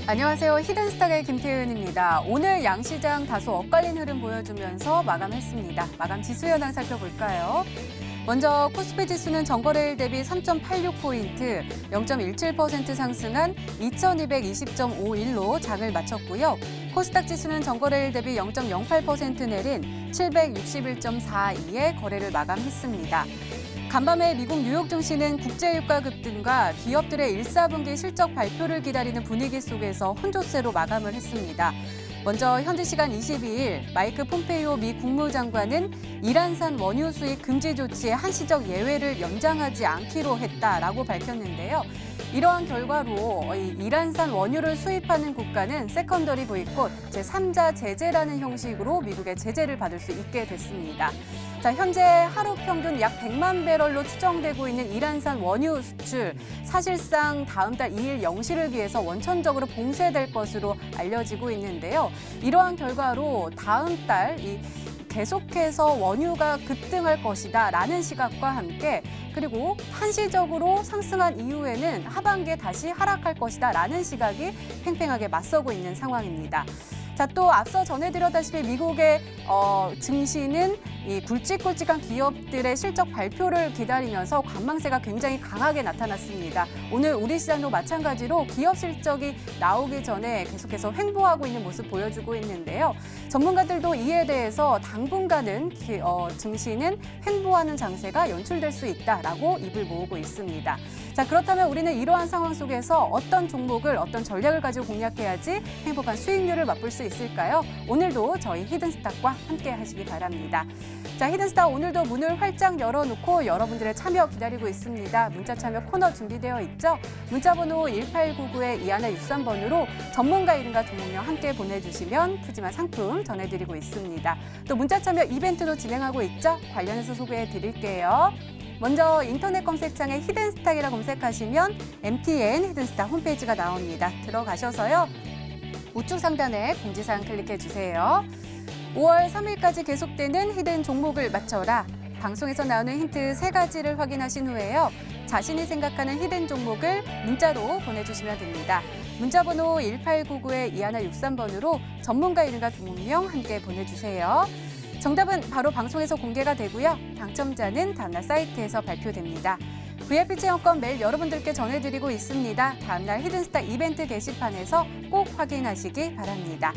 안녕하세요. 히든스탁의 김태은입니다. 오늘 양시장 다소 엇갈린 흐름 보여주면서 마감했습니다. 마감 지수 현황 살펴볼까요? 먼저 코스피 지수는 전거래일 대비 3.86포인트, 0.17% 상승한 2220.51로 장을 마쳤고요. 코스닥 지수는 전거래일 대비 0.08% 내린 761.42에 거래를 마감했습니다. 간밤에 미국 뉴욕 증시는 국제유가 급등과 기업들의 1, 4분기 실적 발표를 기다리는 분위기 속에서 혼조세로 마감을 했습니다. 먼저 현지 시간 22일 마이크 폼페이오 미 국무장관은 이란산 원유 수입 금지 조치의 한시적 예외를 연장하지 않기로 했다라고 밝혔는데요. 이러한 결과로 이란산 원유를 수입하는 국가는 세컨더리 보이콧, 제3자 제재라는 형식으로 미국의 제재를 받을 수 있게 됐습니다. 자, 현재 하루 평균 약 100만 배럴로 추정되고 있는 이란산 원유 수출, 사실상 다음 달 2일 0시를 기해서 원천적으로 봉쇄될 것으로 알려지고 있는데요. 이러한 결과로 다음 달 계속해서 원유가 급등할 것이다라는 시각과 함께 그리고 한시적으로 상승한 이후에는 하반기에 다시 하락할 것이다라는 시각이 팽팽하게 맞서고 있는 상황입니다. 자, 또 앞서 전해드렸다시피 미국의 증시는 이 굵직굵직한 기업들의 실적 발표를 기다리면서 관망세가 굉장히 강하게 나타났습니다. 오늘 우리 시장도 마찬가지로 기업 실적이 나오기 전에 계속해서 횡보하고 있는 모습 보여주고 있는데요. 전문가들도 이에 대해서 당분간은 증시는 횡보하는 장세가 연출될 수 있다라고 입을 모으고 있습니다. 자, 그렇다면 우리는 이러한 상황 속에서 어떤 종목을 어떤 전략을 가지고 공략해야지 행복한 수익률을 맛볼 수 있을까요? 오늘도 저희 히든스탁과 함께 하시기 바랍니다. 자, 히든스탁 오늘도 문을 활짝 열어놓고 여러분들의 참여 기다리고 있습니다. 문자 참여 코너 준비되어 있죠? 문자번호 1899-2163번으로 전문가 이름과 종목명 함께 보내주시면 푸짐한 상품 전해드리고 있습니다. 또 문자 참여 이벤트도 진행하고 있죠? 관련해서 소개해드릴게요. 먼저 인터넷 검색창에 히든스탁이라 검색하시면 MTN 히든스탁 홈페이지가 나옵니다. 들어가셔서요. 우측 상단에 공지사항 클릭해주세요. 5월 3일까지 계속되는 히든 종목을 맞춰라. 방송에서 나오는 힌트 3가지를 확인하신 후에요. 자신이 생각하는 히든 종목을 문자로 보내주시면 됩니다. 문자번호 1899-2163번으로 전문가 이름과 종목명 함께 보내주세요. 정답은 바로 방송에서 공개가 되고요. 당첨자는 다음날 사이트에서 발표됩니다. VIP 체험권 매일 여러분들께 전해드리고 있습니다. 다음날 히든스탁 이벤트 게시판에서 꼭 확인하시기 바랍니다.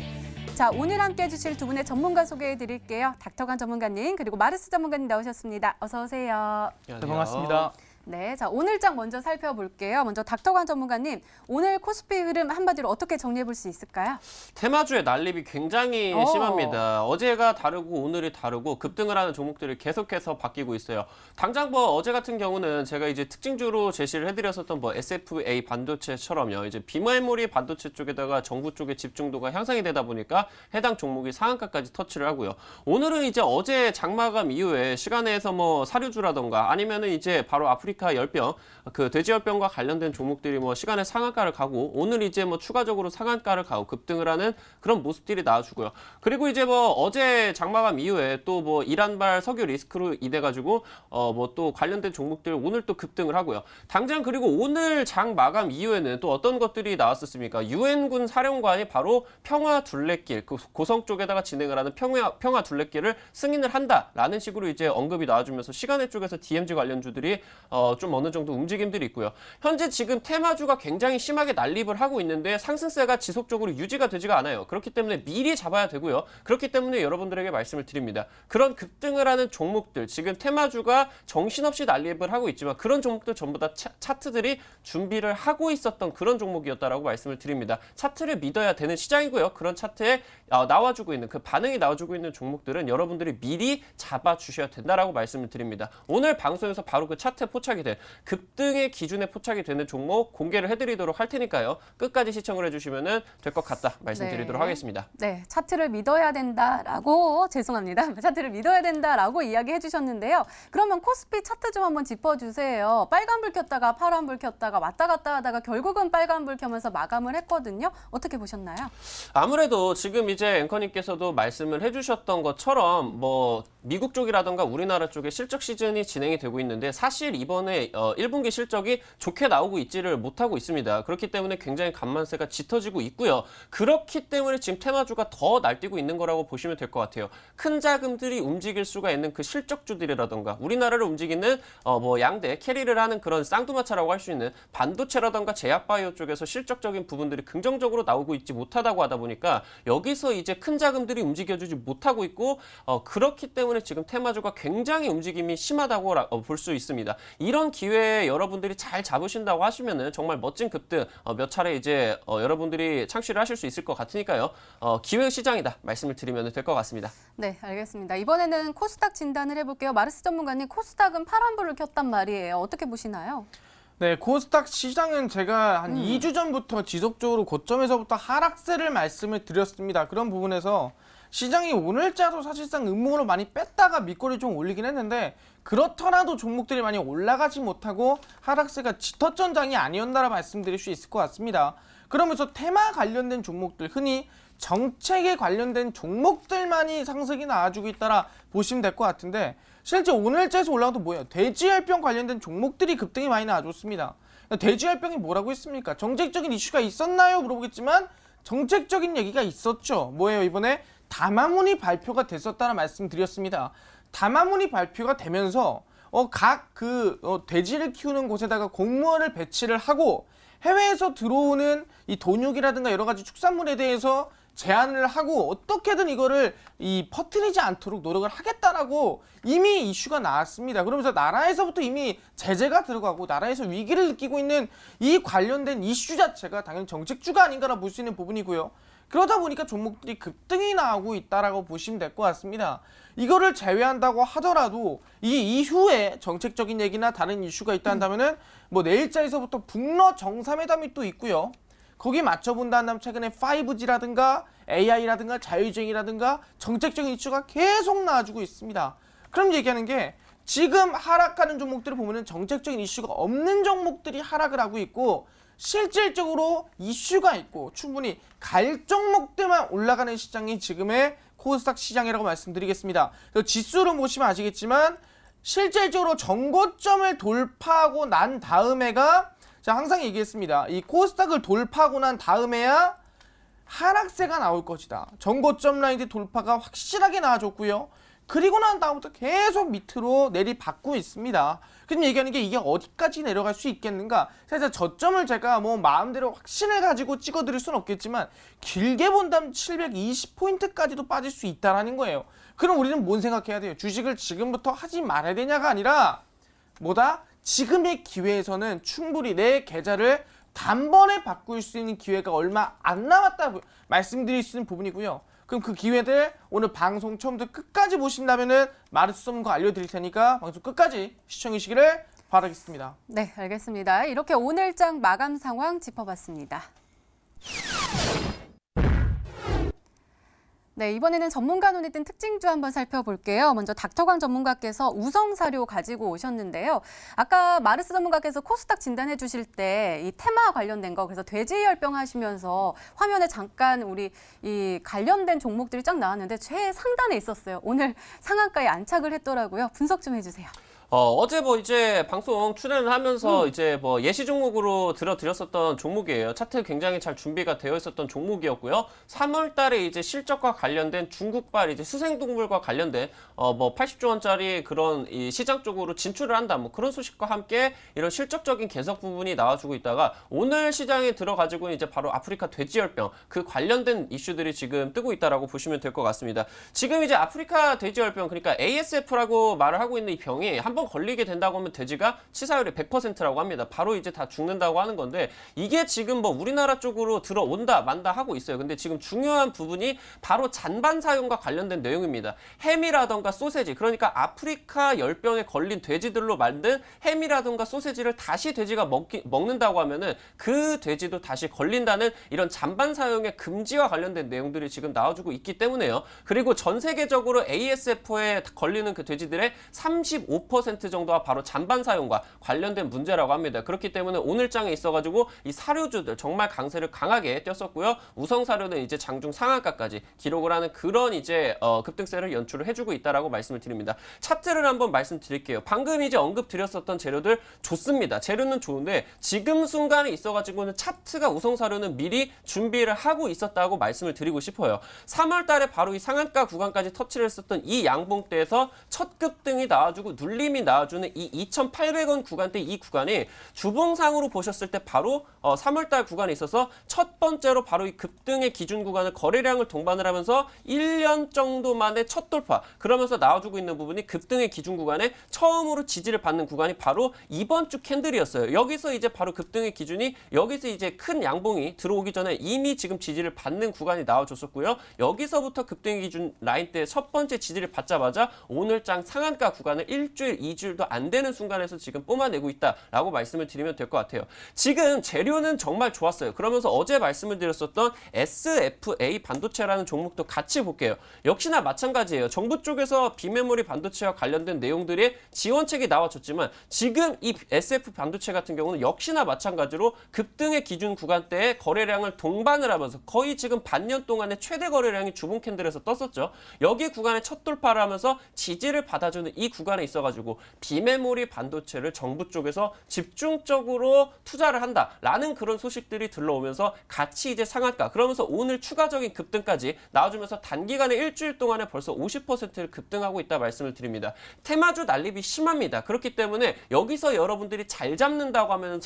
자, 오늘 함께 해주실 두 분의 전문가 소개해드릴게요. 닥터관 전문가님 그리고 마르스 전문가님 나오셨습니다. 어서 오세요. 네, 반갑습니다. 네, 자 오늘장 먼저 살펴볼게요. 먼저 닥터관 전문가님, 오늘 코스피 흐름 한마디로 어떻게 정리해 볼 수 있을까요? 테마주의 난립이 굉장히 심합니다. 어제가 다르고 오늘이 다르고 급등을 하는 종목들이 계속해서 바뀌고 있어요. 당장 어제 같은 경우는 제가 이제 특징주로 제시를 해드렸었던 SFA 반도체처럼요. 이제 비메모리 반도체 쪽에다가 정부 쪽의 집중도가 향상이 되다 보니까 해당 종목이 상한가까지 터치를 하고요. 오늘은 이제 어제 장마감 이후에 시간에서 사료주라던가 아니면은 이제 바로 아프리카 열병, 그 돼지열병과 관련된 종목들이 시간에 상한가를 가고 오늘 이제 추가적으로 상한가를 가고 급등을 하는 그런 모습들이 나와주고요. 그리고 이제 어제 장마감 이후에 또 이란발 석유 리스크로 인해 가지고 또 관련된 종목들 오늘 또 급등을 하고요. 당장 그리고 오늘 장 마감 이후에는 또 어떤 것들이 나왔었습니까? 유엔군 사령관이 바로 평화 둘레길, 그 고성 쪽에다가 진행을 하는 평화 둘레길을 승인을 한다라는 식으로 이제 언급이 나와주면서 시간의 쪽에서 DMZ 관련주들이 좀 어느 정도 움직임들이 있고요. 현재 지금 테마주가 굉장히 심하게 난립을 하고 있는데 상승세가 지속적으로 유지가 되지가 않아요. 그렇기 때문에 미리 잡아야 되고요. 그렇기 때문에 여러분들에게 말씀을 드립니다. 그런 급등을 하는 종목들, 지금 테마주가 정신없이 난립을 하고 있지만 그런 종목들 전부 다 차트들이 준비를 하고 있었던 그런 종목이었다라고 말씀을 드립니다. 차트를 믿어야 되는 시장이고요. 그런 차트에 나와주고 있는 그 반응이 나와주고 있는 종목들은 여러분들이 미리 잡아주셔야 된다라고 말씀을 드립니다. 오늘 방송에서 바로 그 차트에 포착이 된 급등의 기준에 포착이 되는 종목 공개를 해드리도록 할 테니까요. 끝까지 시청을 해주시면 될 것 같다 말씀드리도록 하겠습니다. 네, 차트를 믿어야 된다라고 죄송합니다. 차트를 믿어야 된다라고 이야기해 주셨는데요. 그러면 코스피 차트 좀 한번 짚어주세요. 빨간불 켰다가 파란불 켰다가 왔다 갔다 하다가 결국은 빨간불 켜면서 마감을 했거든요. 어떻게 보셨나요? 아무래도 지금 이제 앵커님께서도 말씀을 해주셨던 것처럼 미국 쪽이라던가 우리나라 쪽에 실적 시즌이 진행이 되고 있는데 사실 이번 이번에 1분기 실적이 좋게 나오고 있지를 못하고 있습니다. 그렇기 때문에 굉장히 간만세가 짙어지고 있고요. 그렇기 때문에 지금 테마주가 더 날뛰고 있는 거라고 보시면 될 것 같아요. 큰 자금들이 움직일 수가 있는 그 실적주들이라던가 우리나라를 움직이는 뭐 양대 캐리를 하는 그런 쌍두마차라고 할 수 있는 반도체라던가 제약바이오 쪽에서 실적적인 부분들이 긍정적으로 나오고 있지 못하다고 하다 보니까 여기서 이제 큰 자금들이 움직여주지 못하고 있고 그렇기 때문에 지금 테마주가 굉장히 움직임이 심하다고 볼 수 있습니다. 이런 기회에 여러분들이 잘 잡으신다고 하시면은 정말 멋진 급등 몇 차례 이제 여러분들이 창시를 하실 수 있을 것 같으니까요. 기회 시장이다 말씀을 드리면 될 것 같습니다. 네, 알겠습니다. 이번에는 코스닥 진단을 해볼게요. 마르스 전문가님, 코스닥은 파란불을 켰단 말이에요. 어떻게 보시나요? 네, 코스닥 시장은 제가 한 2주 전부터 지속적으로 고점에서부터 하락세를 말씀을 드렸습니다. 그런 부분에서 시장이 오늘자도 사실상 음모로 많이 뺐다가 밑거리 좀 올리긴 했는데 그렇더라도 종목들이 많이 올라가지 못하고 하락세가 짙었전장이 아니었나라 말씀드릴 수 있을 것 같습니다. 그러면서 테마 관련된 종목들, 흔히 정책에 관련된 종목들만이 상승이 나와주고 있다라 보시면 될 것 같은데 실제 오늘자에서 올라온 건 뭐예요? 돼지열병 관련된 종목들이 급등이 많이 나와줬습니다. 돼지열병이 뭐라고 했습니까? 정책적인 이슈가 있었나요? 물어보겠지만 정책적인 얘기가 있었죠. 뭐예요? 이번에 담화문이 발표가 됐었다는 말씀드렸습니다. 담화문이 발표가 되면서 각 돼지를 키우는 곳에다가 공무원을 배치를 하고 해외에서 들어오는 이 돈육이라든가 여러 가지 축산물에 대해서 제한을 하고 어떻게든 이거를 퍼뜨리지 않도록 노력을 하겠다라고 이미 이슈가 나왔습니다. 그러면서 나라에서부터 이미 제재가 들어가고 나라에서 위기를 느끼고 있는 이 관련된 이슈 자체가 당연히 정책주가 아닌가라 볼 수 있는 부분이고요. 그러다 보니까 종목들이 급등이 나오고 있다라고 보시면 될 것 같습니다. 이거를 제외한다고 하더라도 이 이후에 정책적인 얘기나 다른 이슈가 있다 한다면은 뭐 내일자에서부터 북러 정상회담이 또 있고요. 거기 맞춰본다 한다면 최근에 5G라든가 AI라든가 자율주행이라든가 정책적인 이슈가 계속 나와주고 있습니다. 그럼 얘기하는 게 지금 하락하는 종목들을 보면은 정책적인 이슈가 없는 종목들이 하락을 하고 있고 실질적으로 이슈가 있고 충분히 갈 종목들만 올라가는 시장이 지금의 코스닥 시장이라고 말씀드리겠습니다. 지수로 보시면 아시겠지만 실질적으로 전고점을 돌파하고 난 다음에가 자 항상 얘기했습니다. 이 코스닥을 돌파하고 난 다음에야 하락세가 나올 것이다. 전고점 라인의 돌파가 확실하게 나와줬고요. 그리고 난 다음부터 계속 밑으로 내리받고 있습니다. 그럼 얘기하는 게 이게 어디까지 내려갈 수 있겠는가? 사실 저점을 제가 뭐 마음대로 확신을 가지고 찍어드릴 수는 없겠지만 길게 본다면 720포인트까지도 빠질 수 있다는 거예요. 그럼 우리는 뭔 생각해야 돼요? 주식을 지금부터 하지 말아야 되냐가 아니라 뭐다? 지금의 기회에서는 충분히 내 계좌를 단번에 바꿀 수 있는 기회가 얼마 안 남았다 말씀드릴 수 있는 부분이고요. 그럼 그 기회들 오늘 방송 처음부터 끝까지 보신다면은 마르스 전문가 알려드릴 테니까 방송 끝까지 시청해 주시기를 바라겠습니다. 네, 알겠습니다. 이렇게 오늘장 마감 상황 짚어봤습니다. 네, 이번에는 전문가 눈에 띈 특징주 한번 살펴볼게요. 먼저 닥터광 전문가께서 우성사료 가지고 오셨는데요. 아까 마르스 전문가께서 코스닥 진단해 주실 때 이 테마 관련된 거, 그래서 돼지열병 하시면서 화면에 잠깐 우리 이 관련된 종목들이 쫙 나왔는데 최상단에 있었어요. 오늘 상한가에 안착을 했더라고요. 분석 좀 해주세요. 어제 뭐 이제 방송 출연을 하면서 이제 뭐 예시 종목으로 들어드렸었던 종목이에요. 차트 굉장히 잘 준비가 되어 있었던 종목이었고요. 3월 달에 이제 실적과 관련된 중국발 이제 수생동물과 관련된 뭐 80조 원짜리 그런 이 시장 쪽으로 진출을 한다. 뭐 그런 소식과 함께 이런 실적적인 개석 부분이 나와주고 있다가 오늘 시장에 들어가지고 이제 바로 아프리카 돼지열병 그 관련된 이슈들이 지금 뜨고 있다라고 보시면 될 것 같습니다. 지금 이제 아프리카 돼지열병 그러니까 ASF라고 말을 하고 있는 이 병이 한 번 걸리게 된다고 하면 돼지가 치사율이 100%라고 합니다. 바로 이제 다 죽는다고 하는 건데 이게 지금 뭐 우리나라 쪽으로 들어온다 만다 하고 있어요. 근데 지금 중요한 부분이 바로 잔반 사용과 관련된 내용입니다. 햄이라던가 소세지 그러니까 아프리카 열병에 걸린 돼지들로 만든 햄이라던가 소세지를 다시 돼지가 먹는다고 하면은 그 돼지도 다시 걸린다는 이런 잔반 사용의 금지와 관련된 내용들이 지금 나와주고 있기 때문에요. 그리고 전 세계적으로 ASF에 걸리는 그 돼지들의 35% 50% 정도가 바로 잔반 사용과 관련된 문제라고 합니다. 그렇기 때문에 오늘 장에 있어가지고 이 사료주들 정말 강세를 강하게 띄었었고요. 우성 사료는 이제 장중 상한가까지 기록을 하는 그런 이제 급등세를 연출을 해주고 있다라고 말씀을 드립니다. 차트를 한번 말씀드릴게요. 방금 이제 언급드렸었던 재료들 좋습니다. 재료는 좋은데 지금 순간에 있어가지고는 차트가 우성 사료는 미리 준비를 하고 있었다고 말씀을 드리고 싶어요. 3월 달에 바로 이 상한가 구간까지 터치를 했었던 이 양봉대에서 첫 급등이 나와주고 눌림이 나와주는 이 2,800원 구간대 이 구간이 주봉상으로 보셨을 때 바로 3월 달 구간에 있어서 첫 번째로 바로 이 급등의 기준 구간을 거래량을 동반을 하면서 1년 정도 만에 첫 돌파 그러면서 나와주고 있는 부분이 급등의 기준 구간에 처음으로 지지를 받는 구간이 바로 이번 주 캔들이었어요. 여기서 이제 바로 급등의 기준이 여기서 이제 큰 양봉이 들어오기 전에 이미 지금 지지를 받는 구간이 나와줬었고요. 여기서부터 급등의 기준 라인 때 첫 번째 지지를 받자마자 오늘 장 상한가 구간을 일주일, 2주일도 안 되는 순간에서 지금 뿜어내고 있다라고 말씀을 드리면 될 것 같아요. 지금 재료는 정말 좋았어요. 그러면서 어제 말씀을 드렸었던 SFA 반도체라는 종목도 같이 볼게요. 역시나 마찬가지예요. 정부 쪽에서 비메모리 반도체와 관련된 내용들의 지원책이 나와줬지만 지금 이 SF 반도체 같은 경우는 역시나 마찬가지로 급등의 기준 구간대에 거래량을 동반을 하면서 거의 지금 반년 동안의 최대 거래량이 주봉 캔들에서 떴었죠. 여기 구간에 첫 돌파를 하면서 지지를 받아주는 이 구간에 있어가지고 비메모리 반도체를 정부 쪽에서 집중적으로 투자를 한다라는 그런 소식들이 들러오면서 같이 이제 상한가 그러면서 오늘 추가적인 급등까지 나와주면서 단기간에 일주일 동안에 벌써 50%를 급등하고 있다 말씀을 드립니다. 테마주 난립이 심합니다. 그렇기 때문에 여기서 여러분들이 잘 잡는다고 하면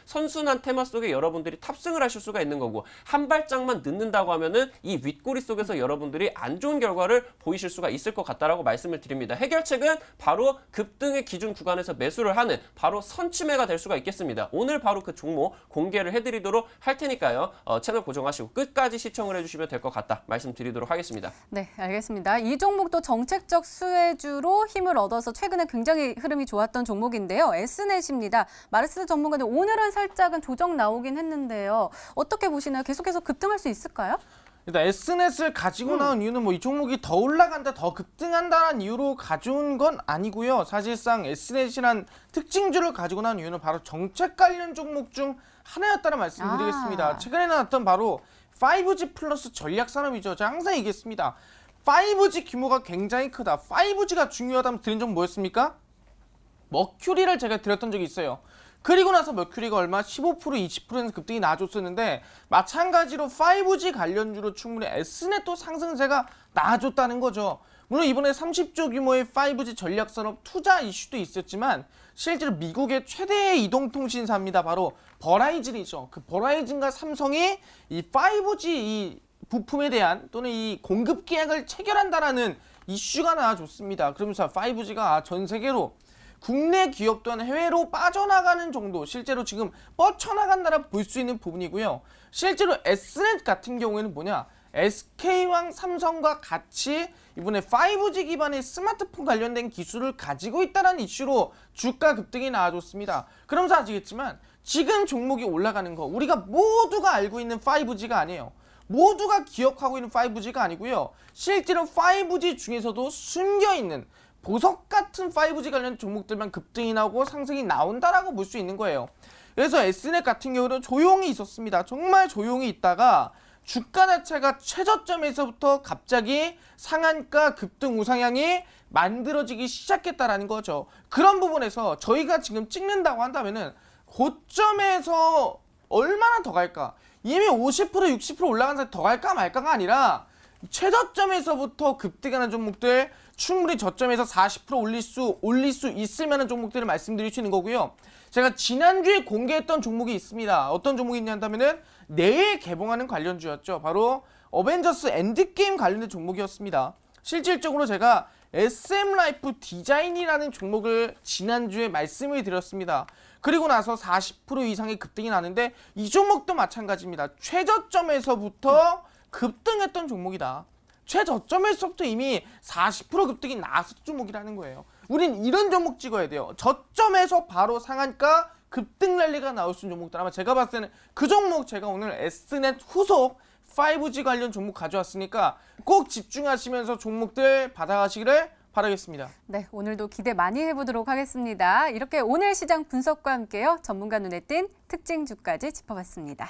선순한 테마 속에 여러분들이 탑승을 하실 수가 있는 거고 한 발짝만 늦는다고 하면은 이 윗꼬리 속에서 여러분들이 안 좋은 결과를 보이실 수가 있을 것 같다라고 말씀을 드립니다. 해결책은 바로 급등의 기준 구간에서 매수를 하는 바로 선취매가 될 수가 있겠습니다. 오늘 바로 그 종목 공개를 해드리도록 할 테니까요. 채널 고정하시고 끝까지 시청을 해주시면 될 것 같다 말씀드리도록 하겠습니다. 네, 알겠습니다. 이 종목도 정책적 수혜주로 힘을 얻어서 최근에 굉장히 흐름이 좋았던 종목인데요. S넷입니다. 마르스 전문가님 오늘은 살짝은 조정 나오긴 했는데요. 어떻게 보시나요? 계속해서 급등할 수 있을까요? 일단 S넷을 가지고 나온 이유는 뭐 이 종목이 더 올라간다, 더 급등한다는 이유로 가져온 건 아니고요. 사실상 S넷이란 특징주를 가지고 나온 이유는 바로 정책 관련 종목 중 하나였다는 말씀드리겠습니다. 최근에 나왔던 바로 5G 플러스 전략 산업이죠. 제가 항상 얘기했습니다. 5G 규모가 굉장히 크다. 5G가 중요하다면 드린 점 뭐였습니까? 머큐리를 제가 드렸던 적이 있어요. 그리고 나서 머큐리가 얼마? 15%, 20%는 급등이 나아졌었는데 마찬가지로 5G 관련주로 충분히 S넷도 상승세가 나아졌다는 거죠. 물론 이번에 30조 규모의 5G 전략산업 투자 이슈도 있었지만 실제로 미국의 최대의 이동통신사입니다. 바로 버라이즌이죠. 그 버라이즌과 삼성이 이 5G 이 부품에 대한 또는 이 공급 계약을 체결한다라는 이슈가 나와줬습니다. 그러면서 5G가 전 세계로 국내 기업 또한 해외로 빠져나가는 정도 실제로 지금 뻗쳐나간다라 볼 수 있는 부분이고요. 실제로 S넷 같은 경우에는 뭐냐? SK랑 삼성과 같이 이번에 5G 기반의 스마트폰 관련된 기술을 가지고 있다는 이슈로 주가 급등이 나와줬습니다. 그러면서 아시겠지만 지금 종목이 올라가는 거 우리가 모두가 알고 있는 5G가 아니에요. 모두가 기억하고 있는 5G가 아니고요. 실제로 5G 중에서도 숨겨있는 보석 같은 5G 관련 종목들만 급등이 나오고 상승이 나온다라고 볼 수 있는 거예요. 그래서 S넷 같은 경우는 조용히 있었습니다. 정말 조용히 있다가 주가 자체가 최저점에서부터 갑자기 상한가 급등 우상향이 만들어지기 시작했다라는 거죠. 그런 부분에서 저희가 지금 찍는다고 한다면은 고점에서 얼마나 더 갈까? 이미 50% 60% 올라간 사이 더 갈까 말까가 아니라 최저점에서부터 급등하는 종목들 충분히 저점에서 40% 올릴 수 있을 만한 종목들을 말씀드릴 수 있는 거고요. 제가 지난주에 공개했던 종목이 있습니다. 어떤 종목이 있냐 한다면은 내일 개봉하는 관련주였죠. 바로 어벤져스 엔드게임 관련된 종목이었습니다. 실질적으로 제가 SM라이프 디자인이라는 종목을 지난주에 말씀을 드렸습니다. 그리고 나서 40% 이상의 급등이 나는데 이 종목도 마찬가지입니다. 최저점에서부터 급등했던 종목이다. 최저점에서부터 이미 40% 급등이 나왔었던 종목이라는 거예요. 우린 이런 종목 찍어야 돼요. 저점에서 바로 상한가 급등 랠리가 나올 수 있는 종목들. 아마 제가 봤을 때는 그 종목 제가 오늘 S넷 후속 5G 관련 종목 가져왔으니까 꼭 집중하시면서 종목들 받아가시기를 바랍니다. 바라겠습니다. 네, 오늘도 기대 많이 해보도록 하겠습니다. 이렇게 오늘 시장 분석과 함께요. 전문가 눈에 띈 특징주까지 짚어봤습니다.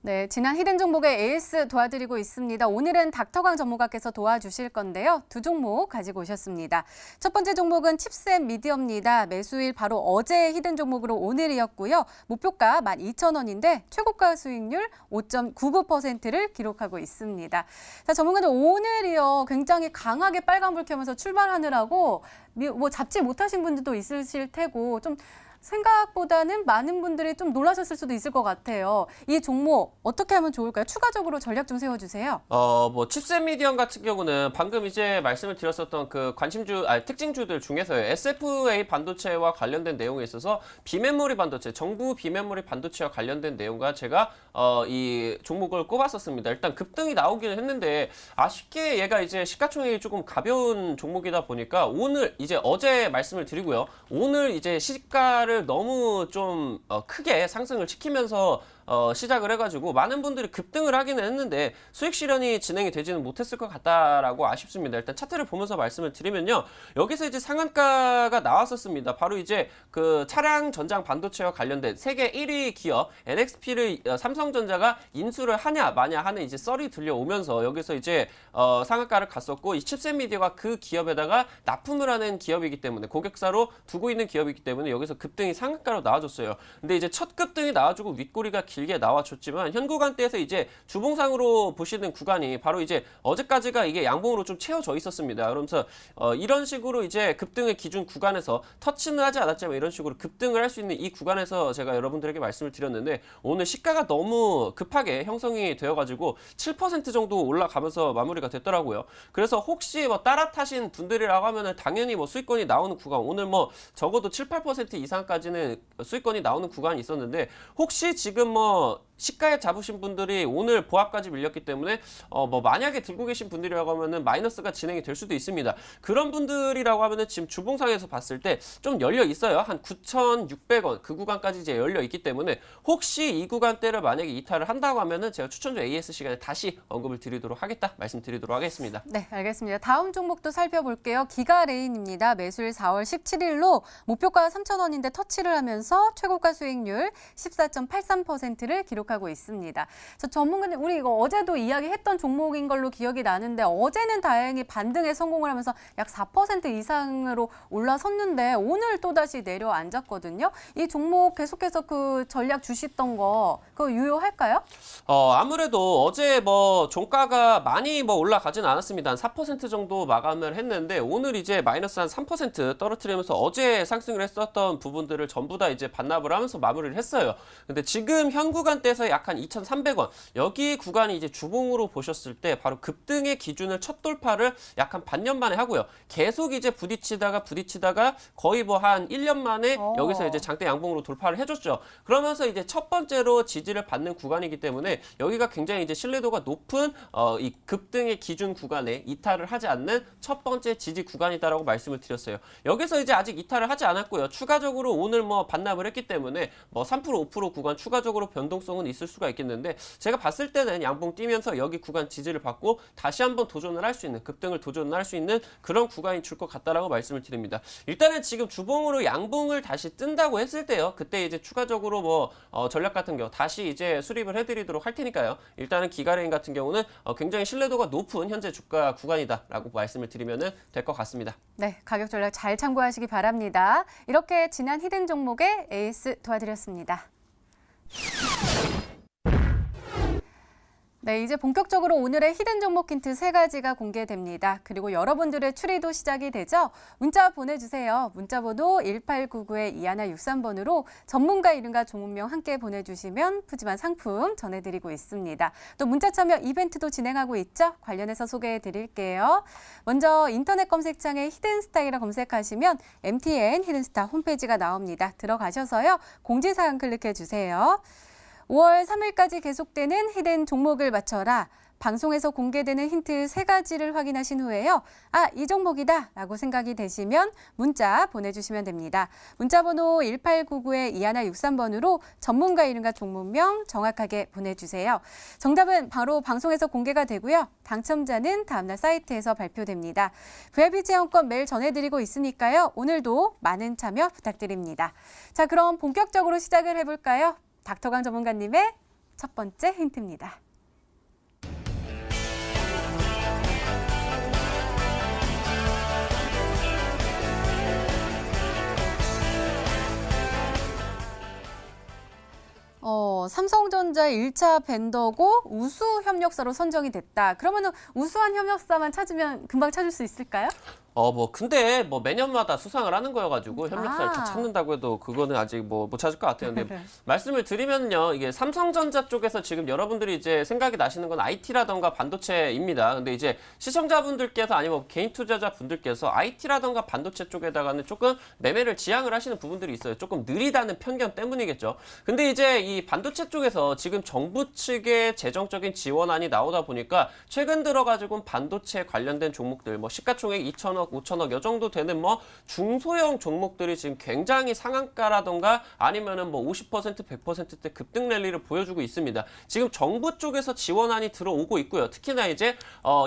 네, 지난 히든 종목의 AS 도와드리고 있습니다. 오늘은 닥터강 전문가께서 도와주실 건데요. 두 종목 가지고 오셨습니다. 첫 번째 종목은 칩셋 미디어입니다. 매수일 바로 어제 히든 종목으로 오늘이었고요. 목표가 12,000원인데 최고가 수익률 5.99%를 기록하고 있습니다. 자, 전문가들 오늘이요. 굉장히 강하게 빨간불 켜면서 출발하느라고 뭐 잡지 못하신 분들도 있으실 테고 좀 생각보다는 많은 분들이 좀 놀라셨을 수도 있을 것 같아요. 이 종목 어떻게 하면 좋을까요? 추가적으로 전략 좀 세워주세요. 뭐 칩셋 미디엄 같은 경우는 방금 이제 말씀을 드렸었던 그 특징주들 중에서요. SFA 반도체와 관련된 내용에 있어서 비메모리 반도체, 정부 비메모리 반도체와 관련된 내용과 제가 이 종목을 꼽았었습니다. 일단 급등이 나오기는 했는데 아쉽게 얘가 이제 시가총액이 조금 가벼운 종목이다 보니까 오늘 이제 어제 말씀을 드리고요. 오늘 이제 시가를 너무 좀 크게 상승을 시키면서 시작을 해가지고 많은 분들이 급등을 하기는 했는데 수익 실현이 진행이 되지는 못했을 것 같다라고 아쉽습니다. 일단 차트를 보면서 말씀을 드리면요. 여기서 이제 상한가가 나왔었습니다. 바로 이제 그 차량 전장 반도체와 관련된 세계 1위 기업 NXP를 삼성전자가 인수를 하냐 마냐 하는 이제 썰이 들려오면서 여기서 이제 상한가를 갔었고 이 칩셋 미디어가 그 기업에다가 납품을 하는 기업이기 때문에 고객사로 두고 있는 기업이기 때문에 여기서 급등이 상한가로 나와줬어요. 근데 이제 첫 급등이 나와주고 윗꼬리가 길게 나와줬지만 현 구간대에서 이제 주봉상으로 보시는 구간이 바로 이제 어제까지가 이게 양봉으로 좀 채워져 있었습니다. 그러면서 이런 식으로 이제 급등의 기준 구간에서 터치는 하지 않았지만 이런 식으로 급등을 할 수 있는 이 구간에서 제가 여러분들에게 말씀을 드렸는데 오늘 시가가 너무 급하게 형성이 되어가지고 7% 정도 올라가면서 마무리가 됐더라고요. 그래서 혹시 뭐 따라 타신 분들이라고 하면은 당연히 뭐 수익권이 나오는 구간 오늘 뭐 적어도 7, 8% 이상까지는 수익권이 나오는 구간이 있었는데 혹시 지금 뭐 시가에 잡으신 분들이 오늘 보합까지 밀렸기 때문에 뭐 만약에 들고 계신 분들이라고 하면은 마이너스가 진행이 될 수도 있습니다. 그런 분들이라고 하면은 지금 주봉상에서 봤을 때 좀 열려 있어요. 한 9,600원 그 구간까지 이제 열려 있기 때문에 혹시 이 구간대를 만약에 이탈을 한다고 하면은 제가 추천주 AS 시간에 다시 언급을 드리도록 하겠다 말씀드리도록 하겠습니다. 네, 알겠습니다. 다음 종목도 살펴볼게요. 기가레인입니다. 매수일 4월 17일로 목표가 3,000원인데 터치를 하면서 최고가 수익률 14.83%를 기록하고 있습니다. 저 전문가님, 우리 이거 어제도 이야기했던 종목인 걸로 기억이 나는데 어제는 다행히 반등에 성공을 하면서 약 4% 이상으로 올라섰는데 오늘 또다시 내려앉았거든요. 이 종목 계속해서 그 전략 주시던 거 그거 유효할까요? 아무래도 어제 뭐 종가가 많이 뭐 올라가진 않았습니다. 한 4% 정도 마감을 했는데 오늘 이제 마이너스 한 3% 떨어뜨리면서 어제 상승을 했었던 부분들을 전부 다 이제 반납을 하면서 마무리를 했어요. 근데 지금 현 구간대에서 약간 2,300원 여기 구간이 이제 주봉으로 보셨을 때 바로 급등의 기준을 첫 돌파를 약 한 반년 만에 하고요. 계속 이제 부딪히다가 거의 뭐 한 1년 만에 여기서 이제 장대 양봉으로 돌파를 해줬죠. 그러면서 이제 첫 번째로 지지를 받는 구간이기 때문에 여기가 굉장히 이제 신뢰도가 높은 이 급등의 기준 구간에 이탈을 하지 않는 첫 번째 지지 구간이다라고 말씀을 드렸어요. 여기서 이제 아직 이탈을 하지 않았고요. 추가적으로 오늘 뭐 반납을 했기 때문에 뭐 3% 5% 구간 추가적으로 변동성은 있을 수가 있겠는데 제가 봤을 때는 양봉 뛰면서 여기 구간 지지를 받고 다시 한번 도전을 할 수 있는 급등을 도전을 할 수 있는 그런 구간이 줄 것 같다라고 말씀을 드립니다. 일단은 지금 주봉으로 양봉을 다시 뜬다고 했을 때요. 그때 이제 추가적으로 뭐 전략 같은 경우 다시 이제 수립을 해드리도록 할 테니까요. 일단은 기가레인 같은 경우는 굉장히 신뢰도가 높은 현재 주가 구간이다라고 말씀을 드리면은 될 것 같습니다. 네, 가격 전략 잘 참고하시기 바랍니다. 이렇게 지난 히든 종목의 에이스 도와드렸습니다. 네, 이제 본격적으로 오늘의 히든 종목 힌트 3가지가 공개됩니다. 그리고 여러분들의 추리도 시작이 되죠. 문자 보내주세요. 문자번호 1899-2163번으로 전문가 이름과 종목명 함께 보내주시면 푸짐한 상품 전해드리고 있습니다. 또 문자 참여 이벤트도 진행하고 있죠. 관련해서 소개해드릴게요. 먼저 인터넷 검색창에 히든스타이라 검색하시면 MTN 히든스타 홈페이지가 나옵니다. 들어가셔서요. 공지사항 클릭해주세요. 5월 3일까지 계속되는 히든 종목을 맞춰라. 방송에서 공개되는 힌트 3가지를 확인하신 후에요. 아, 이 종목이다 라고 생각이 되시면 문자 보내주시면 됩니다. 문자번호 1899-2163번으로 전문가 이름과 종목명 정확하게 보내주세요. 정답은 바로 방송에서 공개가 되고요. 당첨자는 다음날 사이트에서 발표됩니다. VIP 체험권 매일 전해드리고 있으니까요. 오늘도 많은 참여 부탁드립니다. 자, 그럼 본격적으로 시작을 해볼까요? 닥터강 전문가님의 첫 번째 힌트입니다. 삼성전자 1차 벤더고 우수 협력사로 선정이 됐다. 그러면 우수한 협력사만 찾으면 금방 찾을 수 있을까요? 근데 매년마다 수상을 하는 거여가지고 협력사를 다 아. 찾는다고 해도 그거는 아직 못 찾을 것 같아요. 근데 말씀을 드리면요. 이게 삼성전자 쪽에서 지금 여러분들이 이제 생각이 나시는 건 IT라던가 반도체입니다. 근데 이제 시청자분들께서 아니면 개인 투자자분들께서 IT라던가 반도체 쪽에다가는 조금 매매를 지향을 하시는 부분들이 있어요. 조금 느리다는 편견 때문이겠죠. 근데 이제 이 반도체 쪽에서 지금 정부 측의 재정적인 지원안이 나오다 보니까 최근 들어가지고 반도체 관련된 종목들 시가총액 2천억 5천억 요 정도 되는 중소형 종목들이 지금 굉장히 상한가라던가 아니면은 50% 100%대 급등 랠리를 보여주고 있습니다. 지금 정부 쪽에서 지원안이 들어오고 있고요. 특히나 이제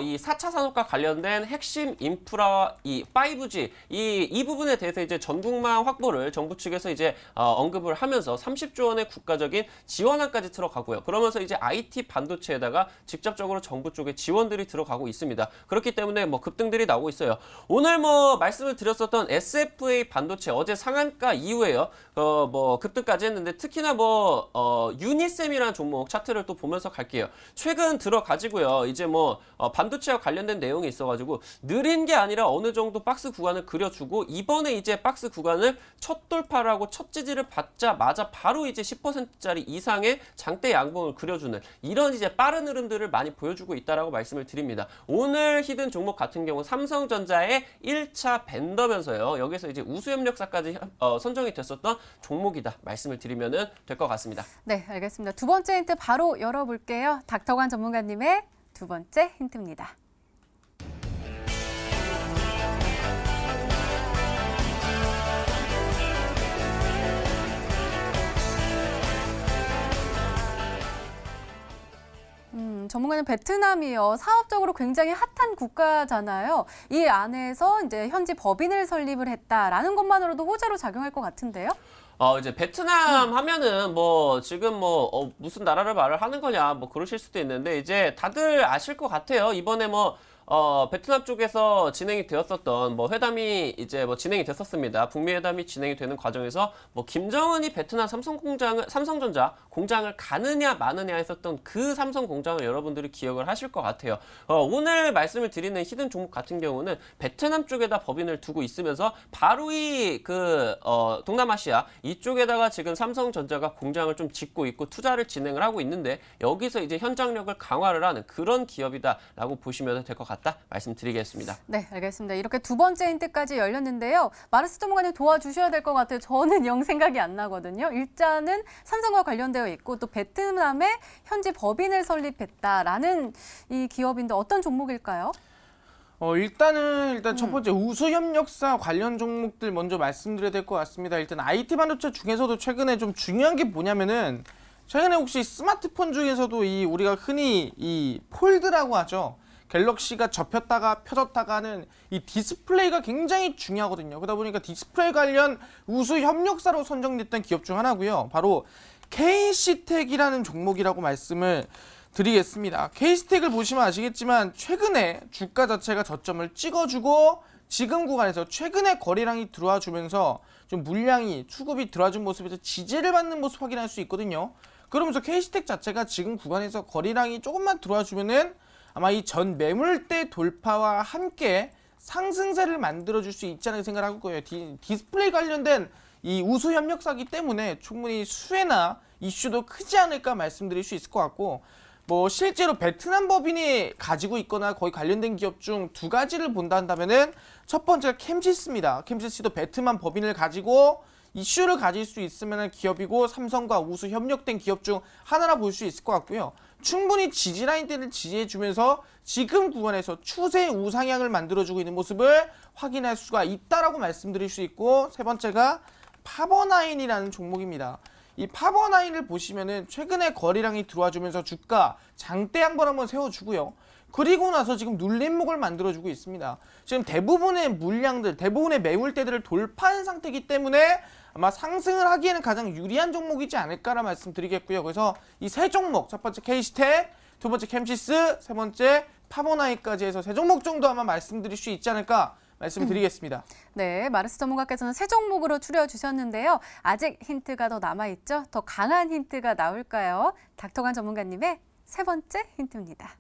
이 4차 산업과 관련된 핵심 인프라 이 5G 이 부분에 대해서 이제 전국망 확보를 정부 측에서 이제 언급을 하면서 30조 원의 국가적인 지원안까지 들어가고요. 그러면서 이제 IT 반도체에다가 직접적으로 정부 쪽에 지원들이 들어가고 있습니다. 그렇기 때문에 급등들이 나오고 있어요. 오늘 말씀을 드렸었던 SFA 반도체 어제 상한가 이후에요. 급등까지 했는데 특히나 유니셈이라는 종목 차트를 또 보면서 갈게요. 최근 들어가지고요. 이제 반도체와 관련된 내용이 있어가지고 느린 게 아니라 어느 정도 박스 구간을 그려주고 이번에 이제 박스 구간을 첫 돌파를 하고 첫 지지를 받자마자 바로 이제 10%짜리 이상의 장대 양봉을 그려주는 이런 이제 빠른 흐름들을 많이 보여주고 있다라고 말씀을 드립니다. 오늘 히든 종목 같은 경우 삼성전자의 1차 벤더면서요. 여기서 이제 우수협력사까지 선정이 됐었던 종목이다 말씀을 드리면 될 것 같습니다. 네, 알겠습니다. 두 번째 힌트 바로 열어볼게요. 닥터관 전문가님의 두 번째 힌트입니다. 전문가는 베트남이요. 사업적으로 굉장히 핫한 국가잖아요. 이 안에서 이제 현지 법인을 설립을 했다라는 것만으로도 호재로 작용할 것 같은데요. 이제 베트남 하면은 지금 무슨 나라를 말을 하는 거냐 그러실 수도 있는데 이제 다들 아실 것 같아요. 이번에 베트남 쪽에서 진행이 되었었던 회담이 이제 진행이 됐었습니다. 북미 회담이 진행이 되는 과정에서 김정은이 베트남 삼성전자 공장을 가느냐 마느냐 했었던 그 삼성 공장을 여러분들이 기억을 하실 것 같아요. 오늘 말씀을 드리는 히든 종목 같은 경우는 베트남 쪽에다 법인을 두고 있으면서 바로 이 동남아시아 이쪽에다가 지금 삼성전자가 공장을 좀 짓고 있고 투자를 진행을 하고 있는데 여기서 이제 현장력을 강화를 하는 그런 기업이다라고 보시면 될 것 같아요. 말씀드리겠습니다. 네, 알겠습니다. 이렇게 두 번째 힌트까지 열렸는데요. 마르스 전문가님 도와주셔야 될 것 같아요. 저는 영 생각이 안 나거든요. 일단은 삼성과 관련되어 있고 또 베트남에 현지 법인을 설립했다라는 이 기업인데 어떤 종목일까요? 일단 첫 번째 우수협력사 관련 종목들 먼저 말씀드려야 될 것 같습니다. 일단 IT 반도체 중에서도 최근에 좀 중요한 게 뭐냐면은 최근에 혹시 스마트폰 중에서도 우리가 흔히 이 폴드라고 하죠. 갤럭시가 접혔다가 펴졌다가 하는 이 디스플레이가 굉장히 중요하거든요. 그러다 보니까 디스플레이 관련 우수 협력사로 선정됐던 기업 중 하나고요. 바로 KC텍이라는 종목이라고 말씀을 드리겠습니다. KC텍을 보시면 아시겠지만 최근에 주가 자체가 저점을 찍어주고 지금 구간에서 최근에 거래량이 들어와 주면서 좀 물량이 수급이 들어와준 모습에서 지지를 받는 모습 확인할 수 있거든요. 그러면서 KC텍 자체가 지금 구간에서 거래량이 조금만 들어와 주면은 아마 이 전 매물대 돌파와 함께 상승세를 만들어줄 수 있지 않을까 생각을 하고 있고요. 디스플레이 관련된 이 우수 협력사기 때문에 충분히 수혜나 이슈도 크지 않을까 말씀드릴 수 있을 것 같고 실제로 베트남 법인이 가지고 있거나 거의 관련된 기업 중 두 가지를 본다 한다면은 첫 번째가 캠시스입니다. 캠시스도 베트남 법인을 가지고 이슈를 가질 수 있으면 기업이고 삼성과 우수 협력된 기업 중 하나라 볼 수 있을 것 같고요. 충분히 지지 라인대를 지지해주면서 지금 구간에서 추세 우상향을 만들어주고 있는 모습을 확인할 수가 있다라고 말씀드릴 수 있고, 세 번째가 파버나인이라는 종목입니다. 이 파버나인을 보시면은 최근에 거래량이 들어와주면서 주가 장대 한번 세워주고요. 그리고 나서 지금 눌림목을 만들어주고 있습니다. 지금 대부분의 물량들, 대부분의 매물대들을 돌파한 상태이기 때문에 아마 상승을 하기에는 가장 유리한 종목이지 않을까라 말씀드리겠고요. 그래서 이 세 종목, 첫 번째 K시텍, 두 번째 캠시스, 세 번째 파버나인까지 해서 세 종목 정도 아마 말씀드릴 수 있지 않을까 말씀을 드리겠습니다. 네, 마르스 전문가께서는 세 종목으로 추려주셨는데요. 아직 힌트가 더 남아있죠? 더 강한 힌트가 나올까요? 닥터관 전문가님의 세 번째 힌트입니다.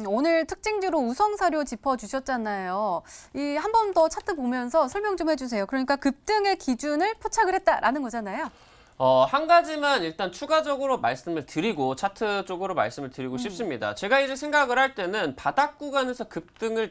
오늘 특징주로 우성사료 짚어주셨잖아요. 이 한 번 더 차트 보면서 설명 좀 해주세요. 그러니까 급등의 기준을 포착을 했다라는 거잖아요. 한 가지만 일단 추가적으로 말씀을 드리고 차트 쪽으로 말씀을 드리고 싶습니다. 제가 이제 생각을 할 때는 바닥 구간에서 급등이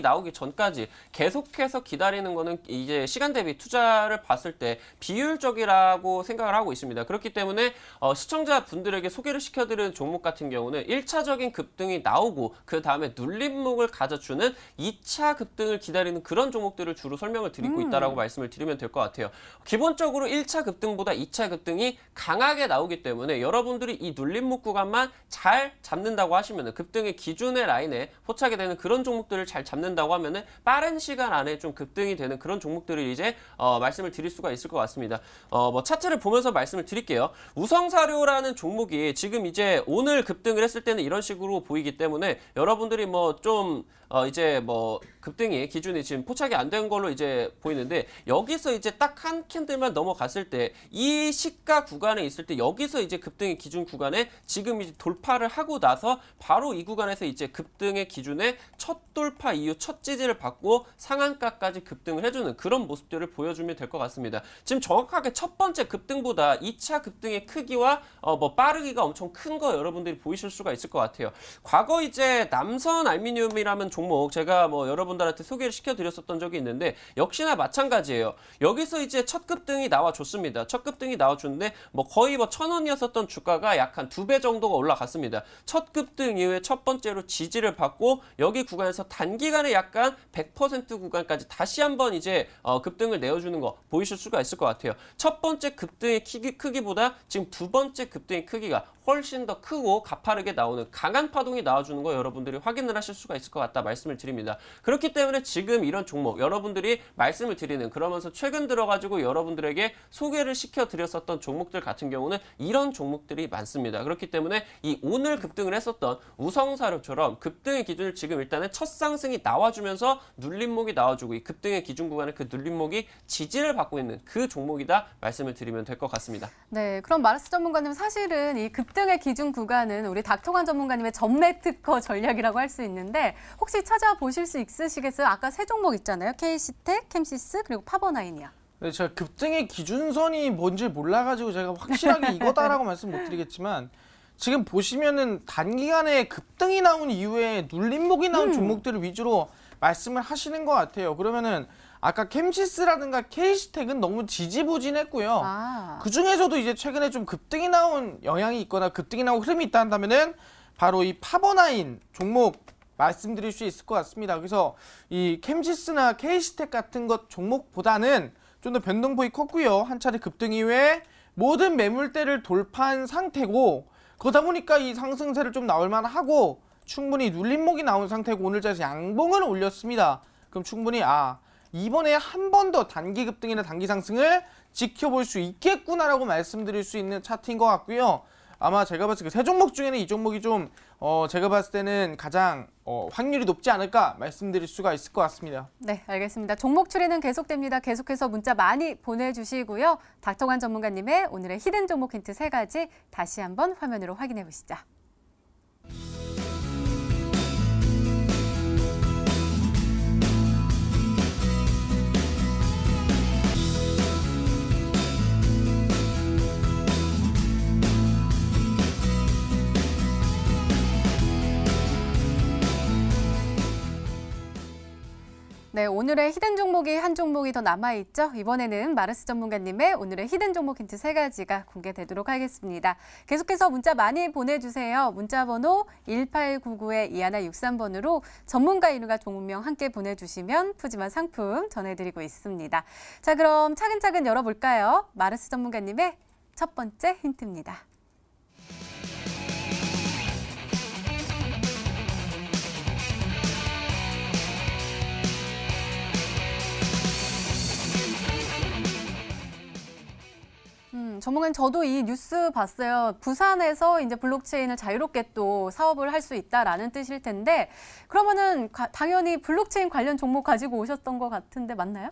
나오기 전까지 계속해서 기다리는 거는 이제 시간 대비 투자를 봤을 때 비효율적이라고 생각을 하고 있습니다. 그렇기 때문에 시청자분들에게 소개를 시켜드리는 종목 같은 경우는 1차적인 급등이 나오고 그 다음에 눌림목을 가져주는 2차 급등을 기다리는 그런 종목들을 주로 설명을 드리고 있다라고 말씀을 드리면 될 것 같아요. 기본적으로 1차 급등보다 2차 급등이 강하게 나오기 때문에 여러분들이 이 눌림목 구간만 잘 잡는다고 하시면 급등의 기준의 라인에 포착이 되는 그런 종목들을 잘 잡는다고 하면은 빠른 시간 안에 좀 급등이 되는 그런 종목들을 이제 말씀을 드릴 수가 있을 것 같습니다. 뭐 차트를 보면서 말씀을 드릴게요. 우성사료라는 종목이 지금 이제 오늘 급등을 했을 때는 이런 식으로 보이기 때문에 여러분들이 뭐 좀 이제 뭐 급등이 기준이 지금 포착이 안 된 걸로 이제 보이는데, 여기서 이제 딱 한 캔들만 넘어갔을 때 이 시가 구간에 있을 때 여기서 이제 급등의 기준 구간에 지금 이제 돌파를 하고 나서 바로 이 구간에서 이제 급등의 기준에 첫 돌파 이후 첫 지지를 받고 상한가까지 급등을 해주는 그런 모습들을 보여주면 될 것 같습니다. 지금 정확하게 첫 번째 급등보다 2차 급등의 크기와 뭐 빠르기가 엄청 큰 거 여러분들이 보이실 수가 있을 것 같아요. 과거 이제 남선 알루미늄이라는 종목 제가 뭐 여러분들한테 소개를 시켜드렸었던 적이 있는데 역시나 마찬가지예요. 여기서 이제 첫 급등이 나와줬습니다. 첫 급등이 나와줬는데 뭐 거의 뭐 1,000원이었었던 주가가 약 한 2배 정도가 올라갔습니다. 첫 급등 이후에 첫 번째로 지지를 받고 여기 구간에서 단기간에 약간 100% 구간까지 다시 한번 이제 급등을 내어주는 거 보이실 수가 있을 것 같아요. 첫 번째 급등의 크기보다 지금 두 번째 급등의 크기가 훨씬 더 크고 가파르게 나오는 강한 파동이 나와주는 거 여러분들이 확인을 하실 수가 있을 것 같다 말씀을 드립니다. 그렇기 때문에 지금 이런 종목 여러분들이 말씀을 드리는, 그러면서 최근 들어가지고 여러분들에게 소개를 시켜드렸었던 종목들 같은 경우는 이런 종목들이 많습니다. 그렇기 때문에 이 오늘 급등을 했었던 우성사료처럼 급등의 기준을 지금 일단은 첫 상승이 나와주면서 눌림목이 나와주고 이 급등의 기준 구간에 그 눌림목이 지지를 받고 있는 그 종목이다 말씀을 드리면 될 것 같습니다. 네, 그럼 마르스 전문가님, 사실은 이 급등의 기준 구간은 우리 닥터관 전문가님의 전매 특허 전략이라고 할 수 있는데 혹시 찾아보실 수 있으시겠어요? 아까 세 종목 있잖아요. K시텍, 캠시스, 그리고 파버나인이요. 네, 제가 급등의 기준선이 뭔지 몰라가지고 제가 확실하게 이거다라고 말씀 못 드리겠지만, 지금 보시면은 단기간에 급등이 나온 이후에 눌림목이 나온 종목들을 위주로 말씀을 하시는 것 같아요. 그러면은 아까 캠시스라든가 K시텍은 너무 지지부진했고요. 그 중에서도 이제 최근에 좀 급등이 나온 영향이 있거나 급등이 나온 흐름이 있다 한다면은 바로 이 파버나인 종목 말씀드릴 수 있을 것 같습니다. 그래서 이 캠시스나 K시텍 같은 것 종목보다는 좀 더 변동폭이 컸고요. 한 차례 급등 이후에 모든 매물대를 돌파한 상태고, 그러다 보니까 이 상승세를 좀 나올 만하고 충분히 눌림목이 나온 상태고 오늘 자리에서 양봉을 올렸습니다. 그럼 충분히 이번에 한 번 더 단기 급등이나 단기 상승을 지켜볼 수 있겠구나라고 말씀드릴 수 있는 차트인 것 같고요. 아마 제가 봤을 때 세 종목 중에는 이 종목이 좀 제가 봤을 때는 가장 확률이 높지 않을까 말씀드릴 수가 있을 것 같습니다. 네, 알겠습니다. 종목 추리는 계속됩니다. 계속해서 문자 많이 보내주시고요. 닥터관 전문가님의 오늘의 히든 종목 힌트 3가지 다시 한번 화면으로 확인해 보시죠. 네, 오늘의 히든 종목이 한 종목이 더 남아있죠. 이번에는 마르스 전문가님의 오늘의 히든 종목 힌트 3가지가 공개되도록 하겠습니다. 계속해서 문자 많이 보내주세요. 문자 번호 1899-2163번으로 전문가 이름과 종목명 함께 보내주시면 푸짐한 상품 전해드리고 있습니다. 자, 그럼 차근차근 열어볼까요? 마르스 전문가님의 첫 번째 힌트입니다. 전문가님, 저도 이 뉴스 봤어요. 부산에서 이제 블록체인을 자유롭게 또 사업을 할 수 있다라는 뜻일 텐데, 그러면은 당연히 블록체인 관련 종목 가지고 오셨던 것 같은데 맞나요?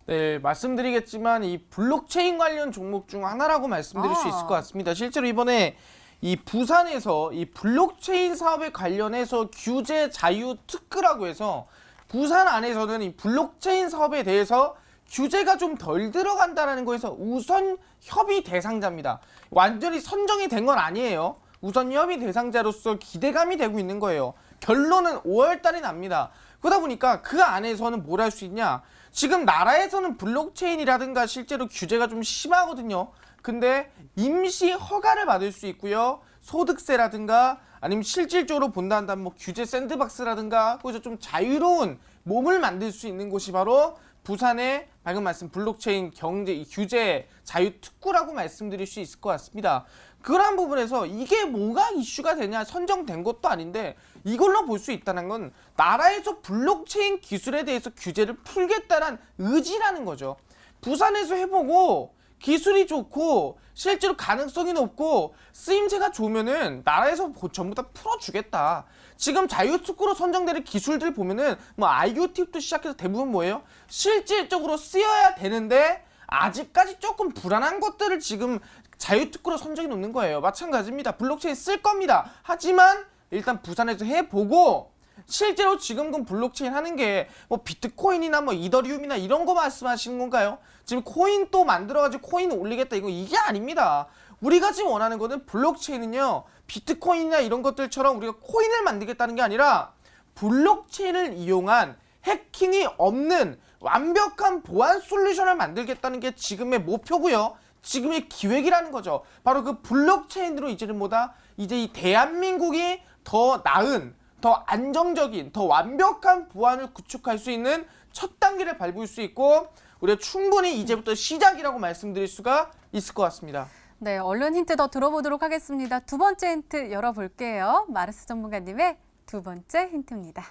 네, 말씀드리겠지만 이 블록체인 관련 종목 중 하나라고 말씀드릴 수 있을 것 같습니다. 실제로 이번에 이 부산에서 이 블록체인 사업에 관련해서 규제 자유 특区라고 해서 부산 안에서는 이 블록체인 사업에 대해서 규제가 좀 덜 들어간다는 거에서 우선 협의 대상자입니다. 완전히 선정이 된 건 아니에요. 우선 협의 대상자로서 기대감이 되고 있는 거예요. 결론은 5월 달에 납니다. 그러다 보니까 그 안에서는 뭘 할 수 있냐? 지금 나라에서는 블록체인이라든가 실제로 규제가 좀 심하거든요. 근데 임시 허가를 받을 수 있고요. 소득세라든가 아니면 실질적으로 본다 한다면 뭐 규제 샌드박스라든가 거기서 좀 자유로운 몸을 만들 수 있는 곳이 바로 부산의 방금 말씀 블록체인 경제 규제 자유특구라고 말씀드릴 수 있을 것 같습니다. 그런 부분에서 이게 뭐가 이슈가 되냐 선정된 것도 아닌데 이걸로 볼 수 있다는 건 나라에서 블록체인 기술에 대해서 규제를 풀겠다는 의지라는 거죠. 부산에서 해보고 기술이 좋고 실제로 가능성이 높고 쓰임새가 좋으면은 나라에서 전부 다 풀어주겠다. 지금 자유특구로 선정되는 기술들 보면은 뭐 IoT부터 시작해서 대부분 뭐예요? 실질적으로 쓰여야 되는데 아직까지 조금 불안한 것들을 지금 자유특구로 선정해 놓는 거예요. 마찬가지입니다. 블록체인 쓸 겁니다. 하지만 일단 부산에서 해보고 실제로 지금 블록체인 하는 게 뭐 비트코인이나 뭐 이더리움이나 이런 거 말씀하시는 건가요? 지금 코인 또 만들어가지고 코인 올리겠다 이게 아닙니다. 우리가 지금 원하는 거는 블록체인은요 비트코인이나 이런 것들처럼 우리가 코인을 만들겠다는 게 아니라 블록체인을 이용한 해킹이 없는 완벽한 보안 솔루션을 만들겠다는 게 지금의 목표고요. 지금의 기획이라는 거죠. 바로 그 블록체인으로 이제는 뭐다? 이제 이 대한민국이 더 나은, 더 안정적인, 더 완벽한 보안을 구축할 수 있는 첫 단계를 밟을 수 있고 우리가 충분히 이제부터 시작이라고 말씀드릴 수가 있을 것 같습니다. 네, 얼른 힌트 더 들어보도록 하겠습니다. 두 번째 힌트 열어볼게요. 마르스 전문가님의 두 번째 힌트입니다.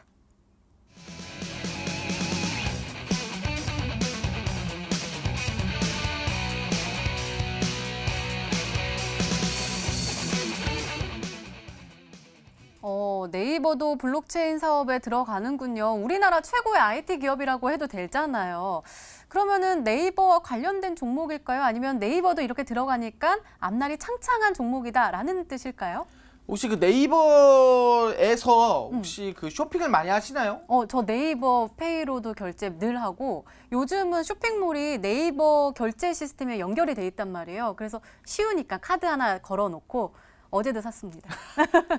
네이버도 블록체인 사업에 들어가는군요. 우리나라 최고의 IT 기업이라고 해도 되잖아요. 그러면은 네이버와 관련된 종목일까요? 아니면 네이버도 이렇게 들어가니까 앞날이 창창한 종목이다라는 뜻일까요? 혹시 그 네이버에서 혹시 그 쇼핑을 많이 하시나요? 저 네이버 페이로도 결제 늘 하고 요즘은 쇼핑몰이 네이버 결제 시스템에 연결이 돼 있단 말이에요. 그래서 쉬우니까 카드 하나 걸어놓고 어제도 샀습니다.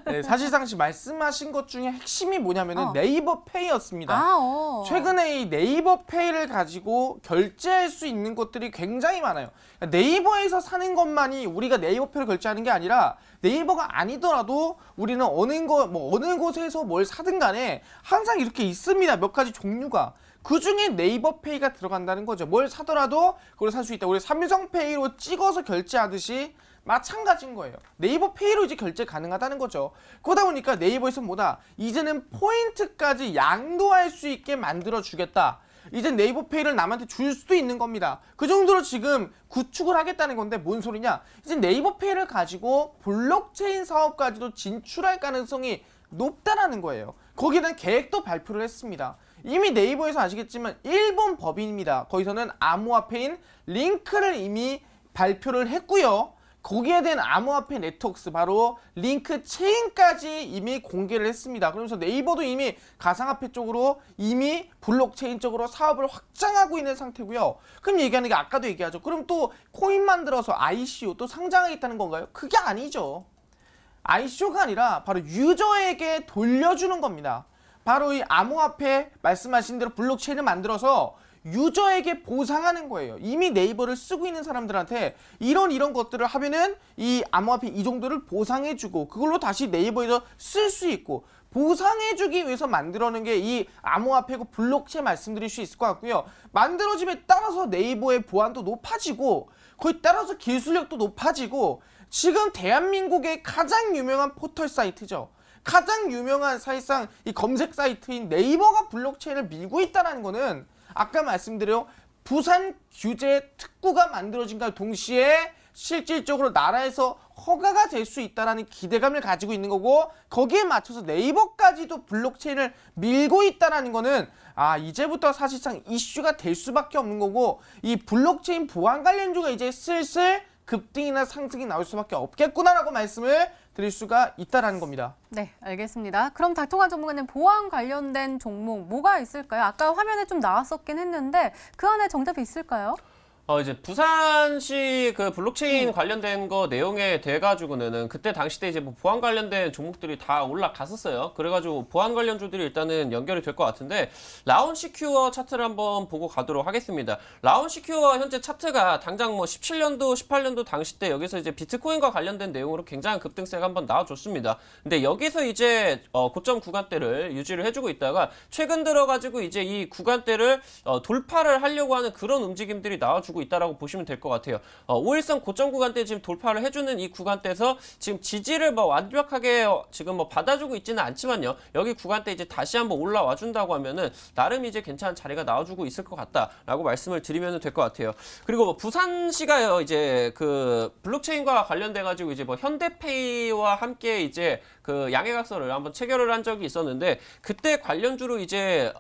네, 사실상 말씀하신 것 중에 핵심이 뭐냐면은 네이버 페이였습니다. 최근에 이 네이버 페이를 가지고 결제할 수 있는 것들이 굉장히 많아요. 네이버에서 사는 것만이 우리가 네이버 페이를 결제하는 게 아니라 네이버가 아니더라도 우리는 어느 곳에서 뭘 사든 간에 항상 이렇게 있습니다. 몇 가지 종류가. 그 중에 네이버 페이가 들어간다는 거죠. 뭘 사더라도 그걸 살 수 있다. 우리 삼성페이로 찍어서 결제하듯이 마찬가지인 거예요. 네이버 페이로 이제 결제 가능하다는 거죠. 그러다 보니까 네이버에서 뭐다? 이제는 포인트까지 양도할 수 있게 만들어 주겠다. 이제 네이버 페이를 남한테 줄 수도 있는 겁니다. 그 정도로 지금 구축을 하겠다는 건데 뭔 소리냐? 이제 네이버 페이를 가지고 블록체인 사업까지도 진출할 가능성이 높다라는 거예요. 거기에 대한 계획도 발표를 했습니다. 이미 네이버에서 아시겠지만 일본 법인입니다. 거기서는 암호화폐인 링크를 이미 발표를 했고요. 거기에 대한 암호화폐 네트워크스 바로 링크 체인까지 이미 공개를 했습니다. 그러면서 네이버도 이미 가상화폐 쪽으로 이미 블록체인 쪽으로 사업을 확장하고 있는 상태고요. 그럼 얘기하는 게 아까도 얘기하죠. 그럼 또 코인 만들어서 ICO 또 상장하겠다는 건가요? 그게 아니죠. ICO가 아니라 바로 유저에게 돌려주는 겁니다. 바로 이 암호화폐 말씀하신 대로 블록체인을 만들어서 유저에게 보상하는 거예요. 이미 네이버를 쓰고 있는 사람들한테 이런 것들을 하면은 이 암호화폐 이 정도를 보상해주고 그걸로 다시 네이버에서 쓸 수 있고 보상해주기 위해서 만들어낸 게 이 암호화폐고 블록체인 말씀드릴 수 있을 것 같고요. 만들어짐에 따라서 네이버의 보안도 높아지고 거기에 따라서 기술력도 높아지고 지금 대한민국의 가장 유명한 포털 사이트죠. 가장 유명한 사실상 이 검색 사이트인 네이버가 블록체인을 밀고 있다는 거는 아까 말씀드려 부산 규제 특구가 만들어진과 동시에 실질적으로 나라에서 허가가 될 수 있다는 기대감을 가지고 있는 거고 거기에 맞춰서 네이버까지도 블록체인을 밀고 있다는 거는 이제부터 사실상 이슈가 될 수밖에 없는 거고 이 블록체인 보안 관련주가 이제 슬슬 급등이나 상승이 나올 수밖에 없겠구나라고 말씀을 드릴 수가 있다라는 겁니다. 네, 알겠습니다. 그럼 닥터관 전문가님 보안 관련된 종목 뭐가 있을까요? 아까 화면에 좀 나왔었긴 했는데 그 안에 정답이 있을까요? 이제 부산시 그 블록체인 관련된 거 내용에 돼가지고는 그때 당시 때 이제 뭐 보안 관련된 종목들이 다 올라갔었어요. 그래가지고 보안 관련주들이 일단은 연결이 될 것 같은데 라운시큐어 차트를 한번 보고 가도록 하겠습니다. 라운시큐어 현재 차트가 당장 뭐 17년도, 18년도 당시 때 여기서 이제 비트코인과 관련된 내용으로 굉장한 급등세가 한번 나와줬습니다. 근데 여기서 이제 고점 구간대를 유지를 해주고 있다가 최근 들어가지고 이제 이 구간대를 돌파를 하려고 하는 그런 움직임들이 나와주고 있다라고 보시면 될 것 같아요. 5일선 고점 구간대 지금 돌파를 해주는 이 구간대에서 지금 지지를 뭐 완벽하게 지금 뭐 받아주고 있지는 않지만요. 여기 구간대 이제 다시 한번 올라와 준다고 하면은 나름 이제 괜찮은 자리가 나와주고 있을 것 같다라고 말씀을 드리면 될 것 같아요. 그리고 뭐 부산시가요 이제 그 블록체인과 관련돼 가지고 이제 뭐 현대페이와 함께 이제 그 양해각서를 한번 체결을 한 적이 있었는데 그때 관련주로 이제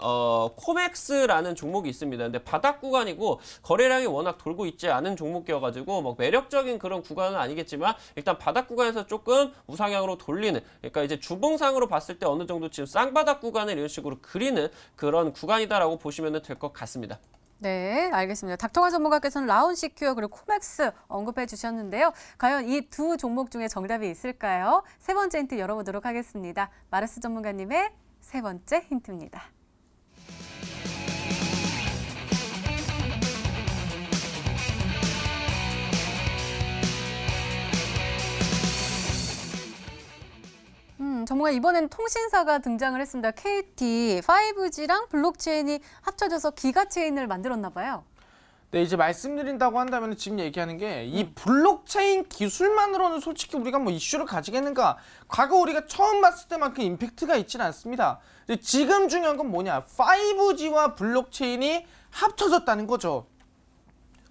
코맥스라는 종목이 있습니다. 근데 바닥 구간이고 거래량이 워낙 돌고 있지 않은 종목이어가지고 뭐 매력적인 그런 구간은 아니겠지만 일단 바닥 구간에서 조금 우상향으로 돌리는 그러니까 이제 주봉상으로 봤을 때 어느 정도 지금 쌍바닥 구간을 이런 식으로 그리는 그런 구간이다라고 보시면 될 것 같습니다. 네, 알겠습니다. 닥터관 전문가께서는 라운시큐어 그리고 코맥스 언급해 주셨는데요. 과연 이 두 종목 중에 정답이 있을까요? 세 번째 힌트 열어보도록 하겠습니다. 마르스 전문가님의 세 번째 힌트입니다. 전문가 이번엔 통신사가 등장을 했습니다. KT, 5G랑 블록체인이 합쳐져서 기가체인을 만들었나 봐요. 네, 이제 말씀드린다고 한다면 지금 얘기하는 게 이 블록체인 기술만으로는 솔직히 우리가 뭐 이슈를 가지겠는가? 과거 우리가 처음 봤을 때만큼 임팩트가 있지는 않습니다. 지금 중요한 건 뭐냐? 5G와 블록체인이 합쳐졌다는 거죠.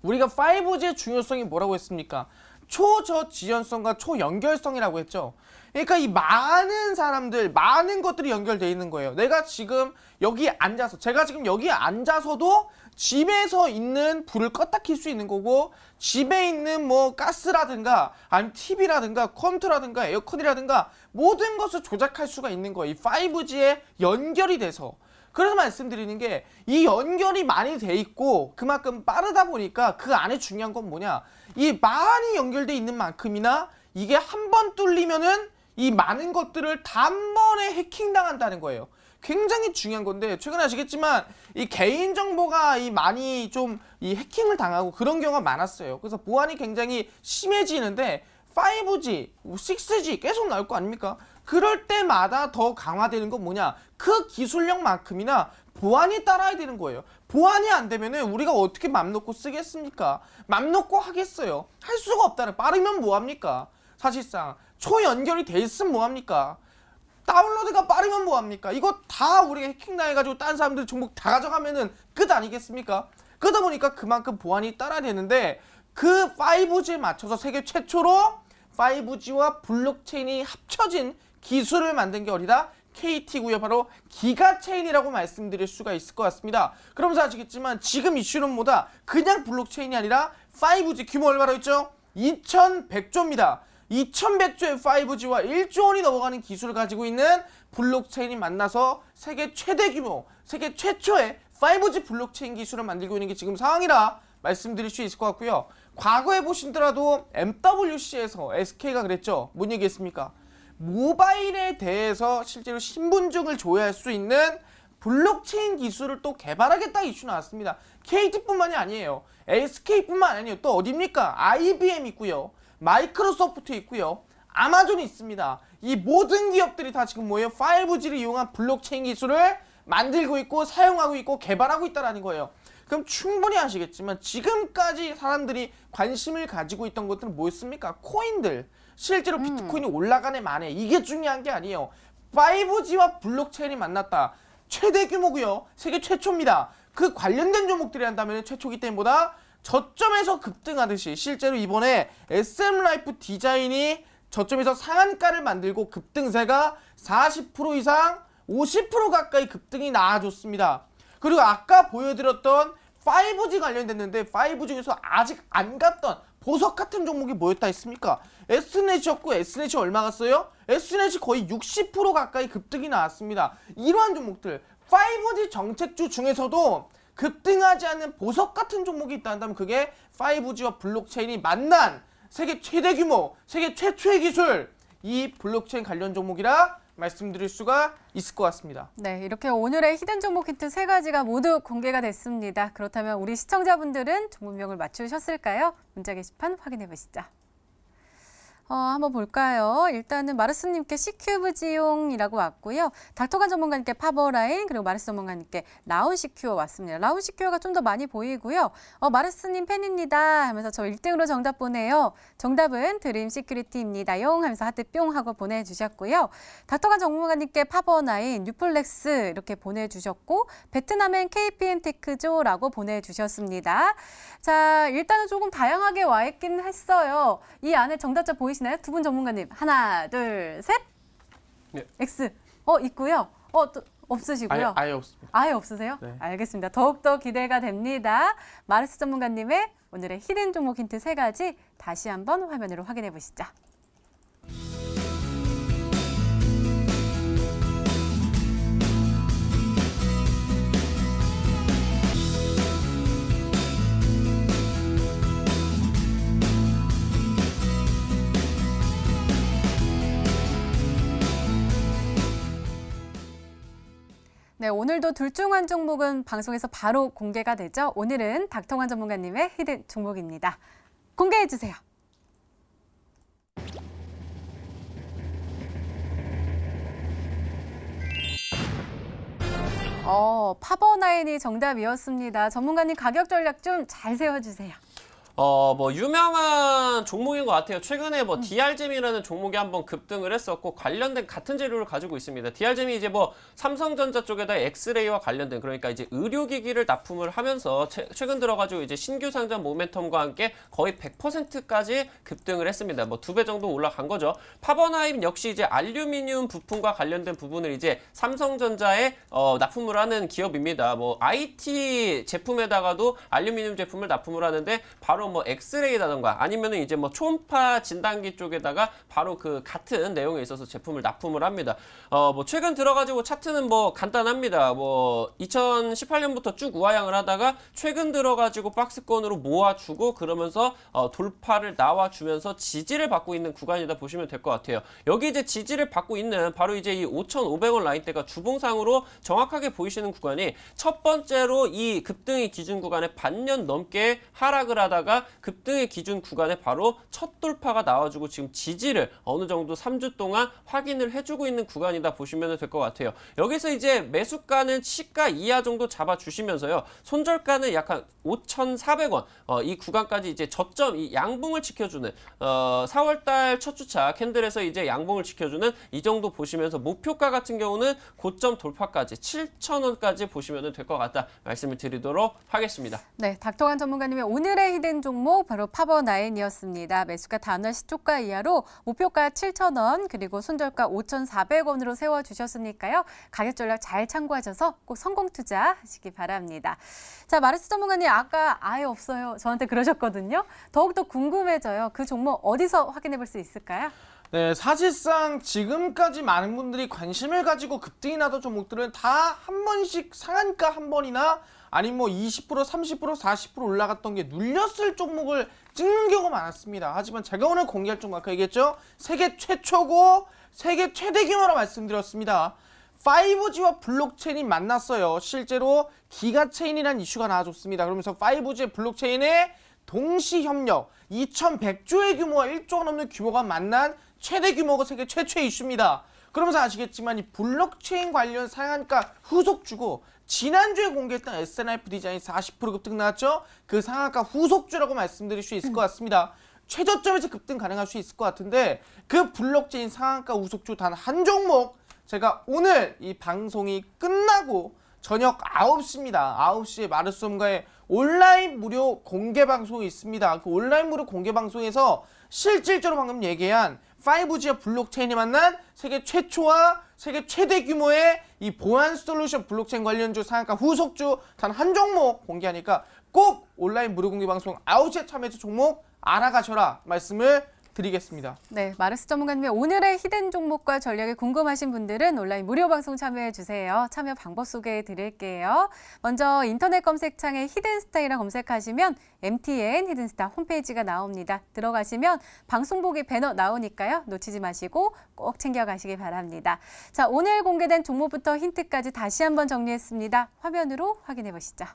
우리가 5G의 중요성이 뭐라고 했습니까? 초저지연성과 초연결성이라고 했죠. 그러니까 이 많은 사람들, 많은 것들이 연결되어 있는 거예요. 내가 지금 여기 앉아서, 제가 지금 여기 앉아서도 집에서 있는 불을 껐다 킬 수 있는 거고 집에 있는 뭐 가스라든가 아니면 TV라든가 컴퓨터라든가 에어컨이라든가 모든 것을 조작할 수가 있는 거예요. 이 5G에 연결이 돼서. 그래서 말씀드리는 게 이 연결이 많이 돼 있고 그만큼 빠르다 보니까 그 안에 중요한 건 뭐냐? 이 많이 연결돼 있는 만큼이나 이게 한 번 뚫리면은 이 많은 것들을 단번에 해킹당한다는 거예요. 굉장히 중요한 건데 최근에 아시겠지만 이 개인정보가 이 많이 좀 이 해킹을 당하고 그런 경우가 많았어요. 그래서 보안이 굉장히 심해지는데 5G, 6G 계속 나올 거 아닙니까? 그럴 때마다 더 강화되는 건 뭐냐? 그 기술력만큼이나 보안이 따라야 되는 거예요. 보안이 안 되면은 우리가 어떻게 맘 놓고 쓰겠습니까? 맘 놓고 하겠어요. 할 수가 없다는. 빠르면 뭐합니까? 사실상 초연결이 돼 있으면 뭐합니까? 다운로드가 빠르면 뭐합니까? 이거 다 우리가 해킹 당해가지고 다른 사람들 정보 다 가져가면은 끝 아니겠습니까? 그러다 보니까 그만큼 보안이 따라야 되는데 그 5G에 맞춰서 세계 최초로 5G와 블록체인이 합쳐진 기술을 만든 게 어디다? KT고요. 바로 기가체인이라고 말씀드릴 수가 있을 것 같습니다. 그러면서 아시겠지만 지금 이슈는 뭐다? 그냥 블록체인이 아니라 5G 규모 얼마로 했죠? 2100조입니다. 2100조의 5G와 1조 원이 넘어가는 기술을 가지고 있는 블록체인이 만나서 세계 최대 규모, 세계 최초의 5G 블록체인 기술을 만들고 있는 게 지금 상황이라 말씀드릴 수 있을 것 같고요. 과거에 보시더라도 MWC에서 SK가 그랬죠. 뭔 얘기했습니까? 모바일에 대해서 실제로 신분증을 조회할 수 있는 블록체인 기술을 또 개발하겠다 이슈 나왔습니다. KT뿐만이 아니에요. SK뿐만 아니에요. 또 어딥니까? IBM 있고요. 마이크로소프트 있고요. 아마존이 있습니다. 이 모든 기업들이 다 지금 뭐예요? 5G를 이용한 블록체인 기술을 만들고 있고 사용하고 있고 개발하고 있다는 거예요. 그럼 충분히 아시겠지만 지금까지 사람들이 관심을 가지고 있던 것들은 뭐였습니까? 코인들. 실제로 비트코인이 올라가네 마네. 이게 중요한 게 아니에요. 5G와 블록체인이 만났다. 최대 규모고요. 세계 최초입니다. 그 관련된 종목들이 한다면 최초기 때문보다 저점에서 급등하듯이 실제로 이번에 SM라이프 디자인이 저점에서 상한가를 만들고 급등세가 40% 이상 50% 가까이 급등이 나와줬습니다. 그리고 아까 보여드렸던 5G 관련됐는데 5G에서 아직 안 갔던 보석 같은 종목이 뭐였다 했습니까? S넷이었고 S넷이 얼마 갔어요? S넷이 거의 60% 가까이 급등이 나왔습니다. 이러한 종목들 5G 정책주 중에서도 급등하지 않는 보석 같은 종목이 있다면 그게 5G와 블록체인이 만난 세계 최대 규모, 세계 최초의 기술 이 블록체인 관련 종목이라 말씀드릴 수가 있을 것 같습니다. 네, 이렇게 오늘의 히든 종목 힌트 3가지가 모두 공개가 됐습니다. 그렇다면 우리 시청자분들은 종목명을 맞추셨을까요? 문자 게시판 확인해 보시죠. 한번 볼까요? 일단은 마르스님께 C큐브 지용이라고 왔고요. 닥터간 전문가님께 파버라인, 그리고 마르스 전문가님께 라운시큐어 왔습니다. 라운시큐어가 좀 더 많이 보이고요. 마르스님 팬입니다 하면서 저 1등으로 정답 보내요. 정답은 드림 시큐리티입니다. 용 하면서 하트 뿅 하고 보내주셨고요. 닥터간 전문가님께 파버나인, 뉴플렉스 이렇게 보내주셨고 베트남엔 KPM 테크조라고 보내주셨습니다. 자, 일단은 조금 다양하게 와 있긴 했어요. 이 안에 정답자 보이시나요? 두 분 전문가님. 하나, 둘, 셋. 네. X. 있고요. 또 없으시고요. 아예 없습니다. 아예 없으세요? 네. 알겠습니다. 더욱더 기대가 됩니다. 마르스 전문가님의 오늘의 히든 종목 힌트 3가지 다시 한번 화면으로 확인해 보시죠. 네, 오늘도 둘 중 한 종목은 방송에서 바로 공개가 되죠. 오늘은 닥터관 전문가님의 히든 종목입니다. 공개해 주세요. 파버나인이 정답이었습니다. 전문가님 가격 전략 좀 잘 세워주세요. 유명한 종목인 것 같아요. 최근에 DR잼이라는 종목이 한번 급등을 했었고, 관련된 같은 재료를 가지고 있습니다. DR잼이 이제 삼성전자 쪽에다 엑스레이와 관련된, 그러니까 이제 의료기기를 납품을 하면서 최근 들어가지고 이제 신규 상장 모멘텀과 함께 거의 100%까지 급등을 했습니다. 2배 정도 올라간 거죠. 파버나임 역시 이제 알루미늄 부품과 관련된 부분을 이제 삼성전자에 납품을 하는 기업입니다. IT 제품에다가도 알루미늄 제품을 납품을 하는데 바로 엑스레이라던가 아니면은 이제 초음파 진단기 쪽에다가 바로 그 같은 내용에 있어서 제품을 납품을 합니다. 최근 들어가지고 차트는 간단합니다. 2018년부터 쭉 우하향을 하다가 최근 들어가지고 박스권으로 모아주고 그러면서 돌파를 나와주면서 지지를 받고 있는 구간이다 보시면 될 것 같아요. 여기 이제 지지를 받고 있는 바로 이제 이 5,500원 라인대가 주봉상으로 정확하게 보이시는 구간이 첫 번째로 이 급등의 기준 구간에 반년 넘게 하락을 하다가 급등의 기준 구간에 바로 첫 돌파가 나와주고 지금 지지를 어느 정도 3주 동안 확인을 해주고 있는 구간이다 보시면 될 것 같아요. 여기서 이제 매수가는 시가 이하 정도 잡아주시면서요. 손절가는 약 한 5,400원 이 구간까지 이제 저점, 이 양봉을 지켜주는 4월달 첫 주차 캔들에서 이제 양봉을 지켜주는 이 정도 보시면서 목표가 같은 경우는 고점 돌파까지 7,000원까지 보시면 될 것 같다 말씀을 드리도록 하겠습니다. 네, 닥터관 전문가님의 오늘의 히든 종목 바로 파버나인이었습니다. 매수가 다음날 시초가 이하로 목표가 7,000원 그리고 손절가 5,400원으로 세워주셨으니까요. 가격 전략 잘 참고하셔서 꼭 성공 투자하시기 바랍니다. 자, 마르스 전문가님 아까 아예 없어요. 저한테 그러셨거든요. 더욱더 궁금해져요. 그 종목 어디서 확인해 볼 수 있을까요? 네, 사실상 지금까지 많은 분들이 관심을 가지고 급등이 나던 종목들은 다 한 번씩 상한가 한 번이나 아니면 뭐 20%, 30%, 40% 올라갔던 게 눌렸을 종목을 찍는 경우가 많았습니다. 하지만 제가 오늘 공개할 종목 아까 얘기했죠? 세계 최초고 세계 최대 규모로 말씀드렸습니다. 5G와 블록체인이 만났어요. 실제로 기가체인이라는 이슈가 나와줬습니다. 그러면서 5G의 블록체인의 동시 협력, 2100조의 규모와 1조가 넘는 규모가 만난 최대 규모가 세계 최초의 이슈입니다. 그러면서 아시겠지만 이 블록체인 관련 상한가 후속주고 지난주에 공개했던 SNIP 디자인 40% 급등 나왔죠? 그 상한가 후속주라고 말씀드릴 수 있을 것 같습니다. 최저점에서 급등 가능할 수 있을 것 같은데 그 블록체인 상한가 후속주 단 한 종목 제가 오늘 이 방송이 끝나고 저녁 9시입니다. 9시에 마르솜과의 온라인 무료 공개 방송이 있습니다. 그 온라인 무료 공개 방송에서 실질적으로 방금 얘기한 5G와 블록체인이 만난 세계 최초와 세계 최대 규모의 이 보안 솔루션 블록체인 관련주 상한가 후속주 단 한 종목 공개하니까 꼭 온라인 무료 공개 방송 9시에 참여해서 종목 알아가셔라 말씀을 드리겠습니다. 네, 마르스 전문가님의 오늘의 히든 종목과 전략이 궁금하신 분들은 온라인 무료 방송 참여해 주세요. 참여 방법 소개해 드릴게요. 먼저 인터넷 검색창에 히든스타이라 검색하시면 MTN 히든스타 홈페이지가 나옵니다. 들어가시면 방송 보기 배너 나오니까요. 놓치지 마시고 꼭 챙겨가시기 바랍니다. 자, 오늘 공개된 종목부터 힌트까지 다시 한번 정리했습니다. 화면으로 확인해 보시죠.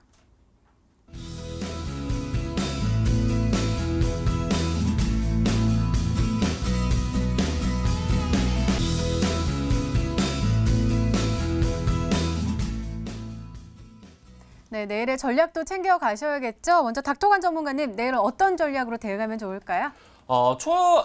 네, 내일의 전략도 챙겨 가셔야겠죠. 먼저 닥터관 전문가님, 내일은 어떤 전략으로 대응하면 좋을까요?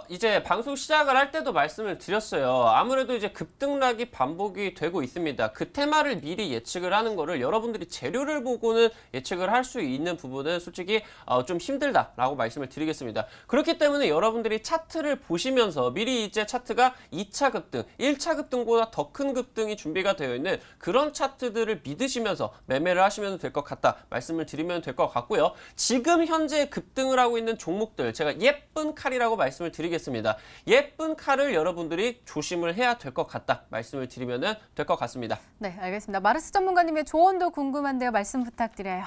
이제 방송 시작을 할 때도 말씀을 드렸어요. 아무래도 이제 급등락이 반복이 되고 있습니다. 그 테마를 미리 예측을 하는 거를 여러분들이 재료를 보고는 예측을 할 수 있는 부분은 솔직히 좀 힘들다라고 말씀을 드리겠습니다. 그렇기 때문에 여러분들이 차트를 보시면서 미리 이제 차트가 2차 급등, 1차 급등보다 더 큰 급등이 준비가 되어 있는 그런 차트들을 믿으시면서 매매를 하시면 될 것 같다 말씀을 드리면 될 것 같고요. 지금 현재 급등을 하고 있는 종목들 제가 예쁜 칼이라고 말씀을 드리겠습니다. 예쁜 칼을 여러분들이 조심을 해야 될 것 같다 말씀을 드리면 될 것 같습니다. 네, 알겠습니다. 마르스 전문가님의 조언도 궁금한데요. 말씀 부탁드려요.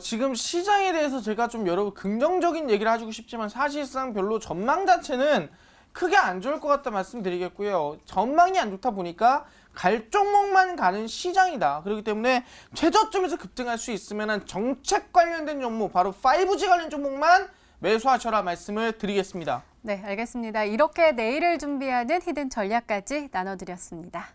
지금 시장에 대해서 제가 좀 여러분 긍정적인 얘기를 해주고 싶지만 사실상 별로 전망 자체는 크게 안 좋을 것 같다 말씀드리겠고요. 전망이 안 좋다 보니까 갈 종목만 가는 시장이다. 그렇기 때문에 최저점에서 급등할 수 있으면 정책 관련된 종목, 바로 5G 관련 종목만 매수하셔라 말씀을 드리겠습니다. 네, 알겠습니다. 이렇게 내일을 준비하는 히든 전략까지 나눠드렸습니다.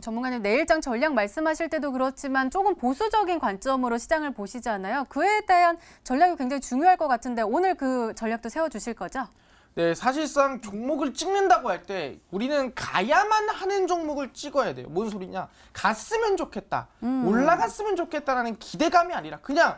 전문가님, 내일장 전략 말씀하실 때도 그렇지만 조금 보수적인 관점으로 시장을 보시잖아요. 그에 대한 전략이 굉장히 중요할 것 같은데 오늘 그 전략도 세워주실 거죠? 네, 사실상 종목을 찍는다고 할 때 우리는 가야만 하는 종목을 찍어야 돼요. 뭔 소리냐? 갔으면 좋겠다. 올라갔으면 좋겠다라는 기대감이 아니라 그냥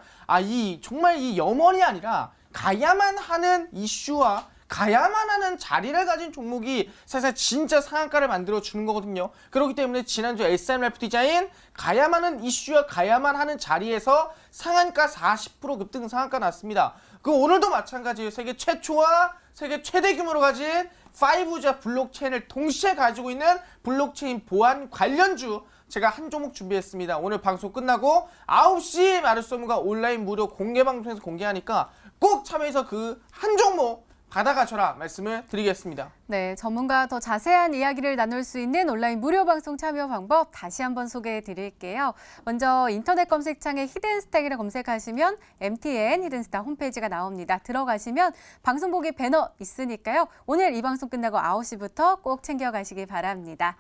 정말 이 염원이 아니라 가야만 하는 이슈와 가야만 하는 자리를 가진 종목이 사실 진짜 상한가를 만들어 주는 거거든요. 그렇기 때문에 지난주 SNIP 디자인 가야만 하는 이슈와 가야만 하는 자리에서 상한가 40% 급등 상한가 났습니다. 그 오늘도 마찬가지예요. 세계 최초와 세계 최대 규모로 가진 5G와 블록체인을 동시에 가지고 있는 블록체인 보안 관련주 제가 한 종목 준비했습니다. 오늘 방송 끝나고 9시 마르솜과 온라인 무료 공개 방송에서 공개하니까 꼭 참여해서 그 한 종목 받아가셔라 말씀을 드리겠습니다. 네, 전문가 더 자세한 이야기를 나눌 수 있는 온라인 무료 방송 참여 방법 다시 한번 소개해 드릴게요. 먼저 인터넷 검색창에 히든스타이라 검색하시면 MTN 히든스타 홈페이지가 나옵니다. 들어가시면 방송 보기 배너 있으니까요. 오늘 이 방송 끝나고 9시부터 꼭 챙겨가시기 바랍니다.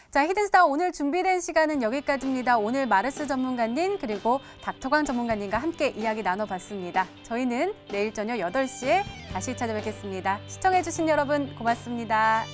자, 히든스타 오늘 준비된 시간은 여기까지입니다. 오늘 마르스 전문가님 그리고 닥터광 전문가님과 함께 이야기 나눠봤습니다. 저희는 내일 저녁 8시에 다시 찾아뵙겠습니다. 시청해주신 여러분 고맙습니다.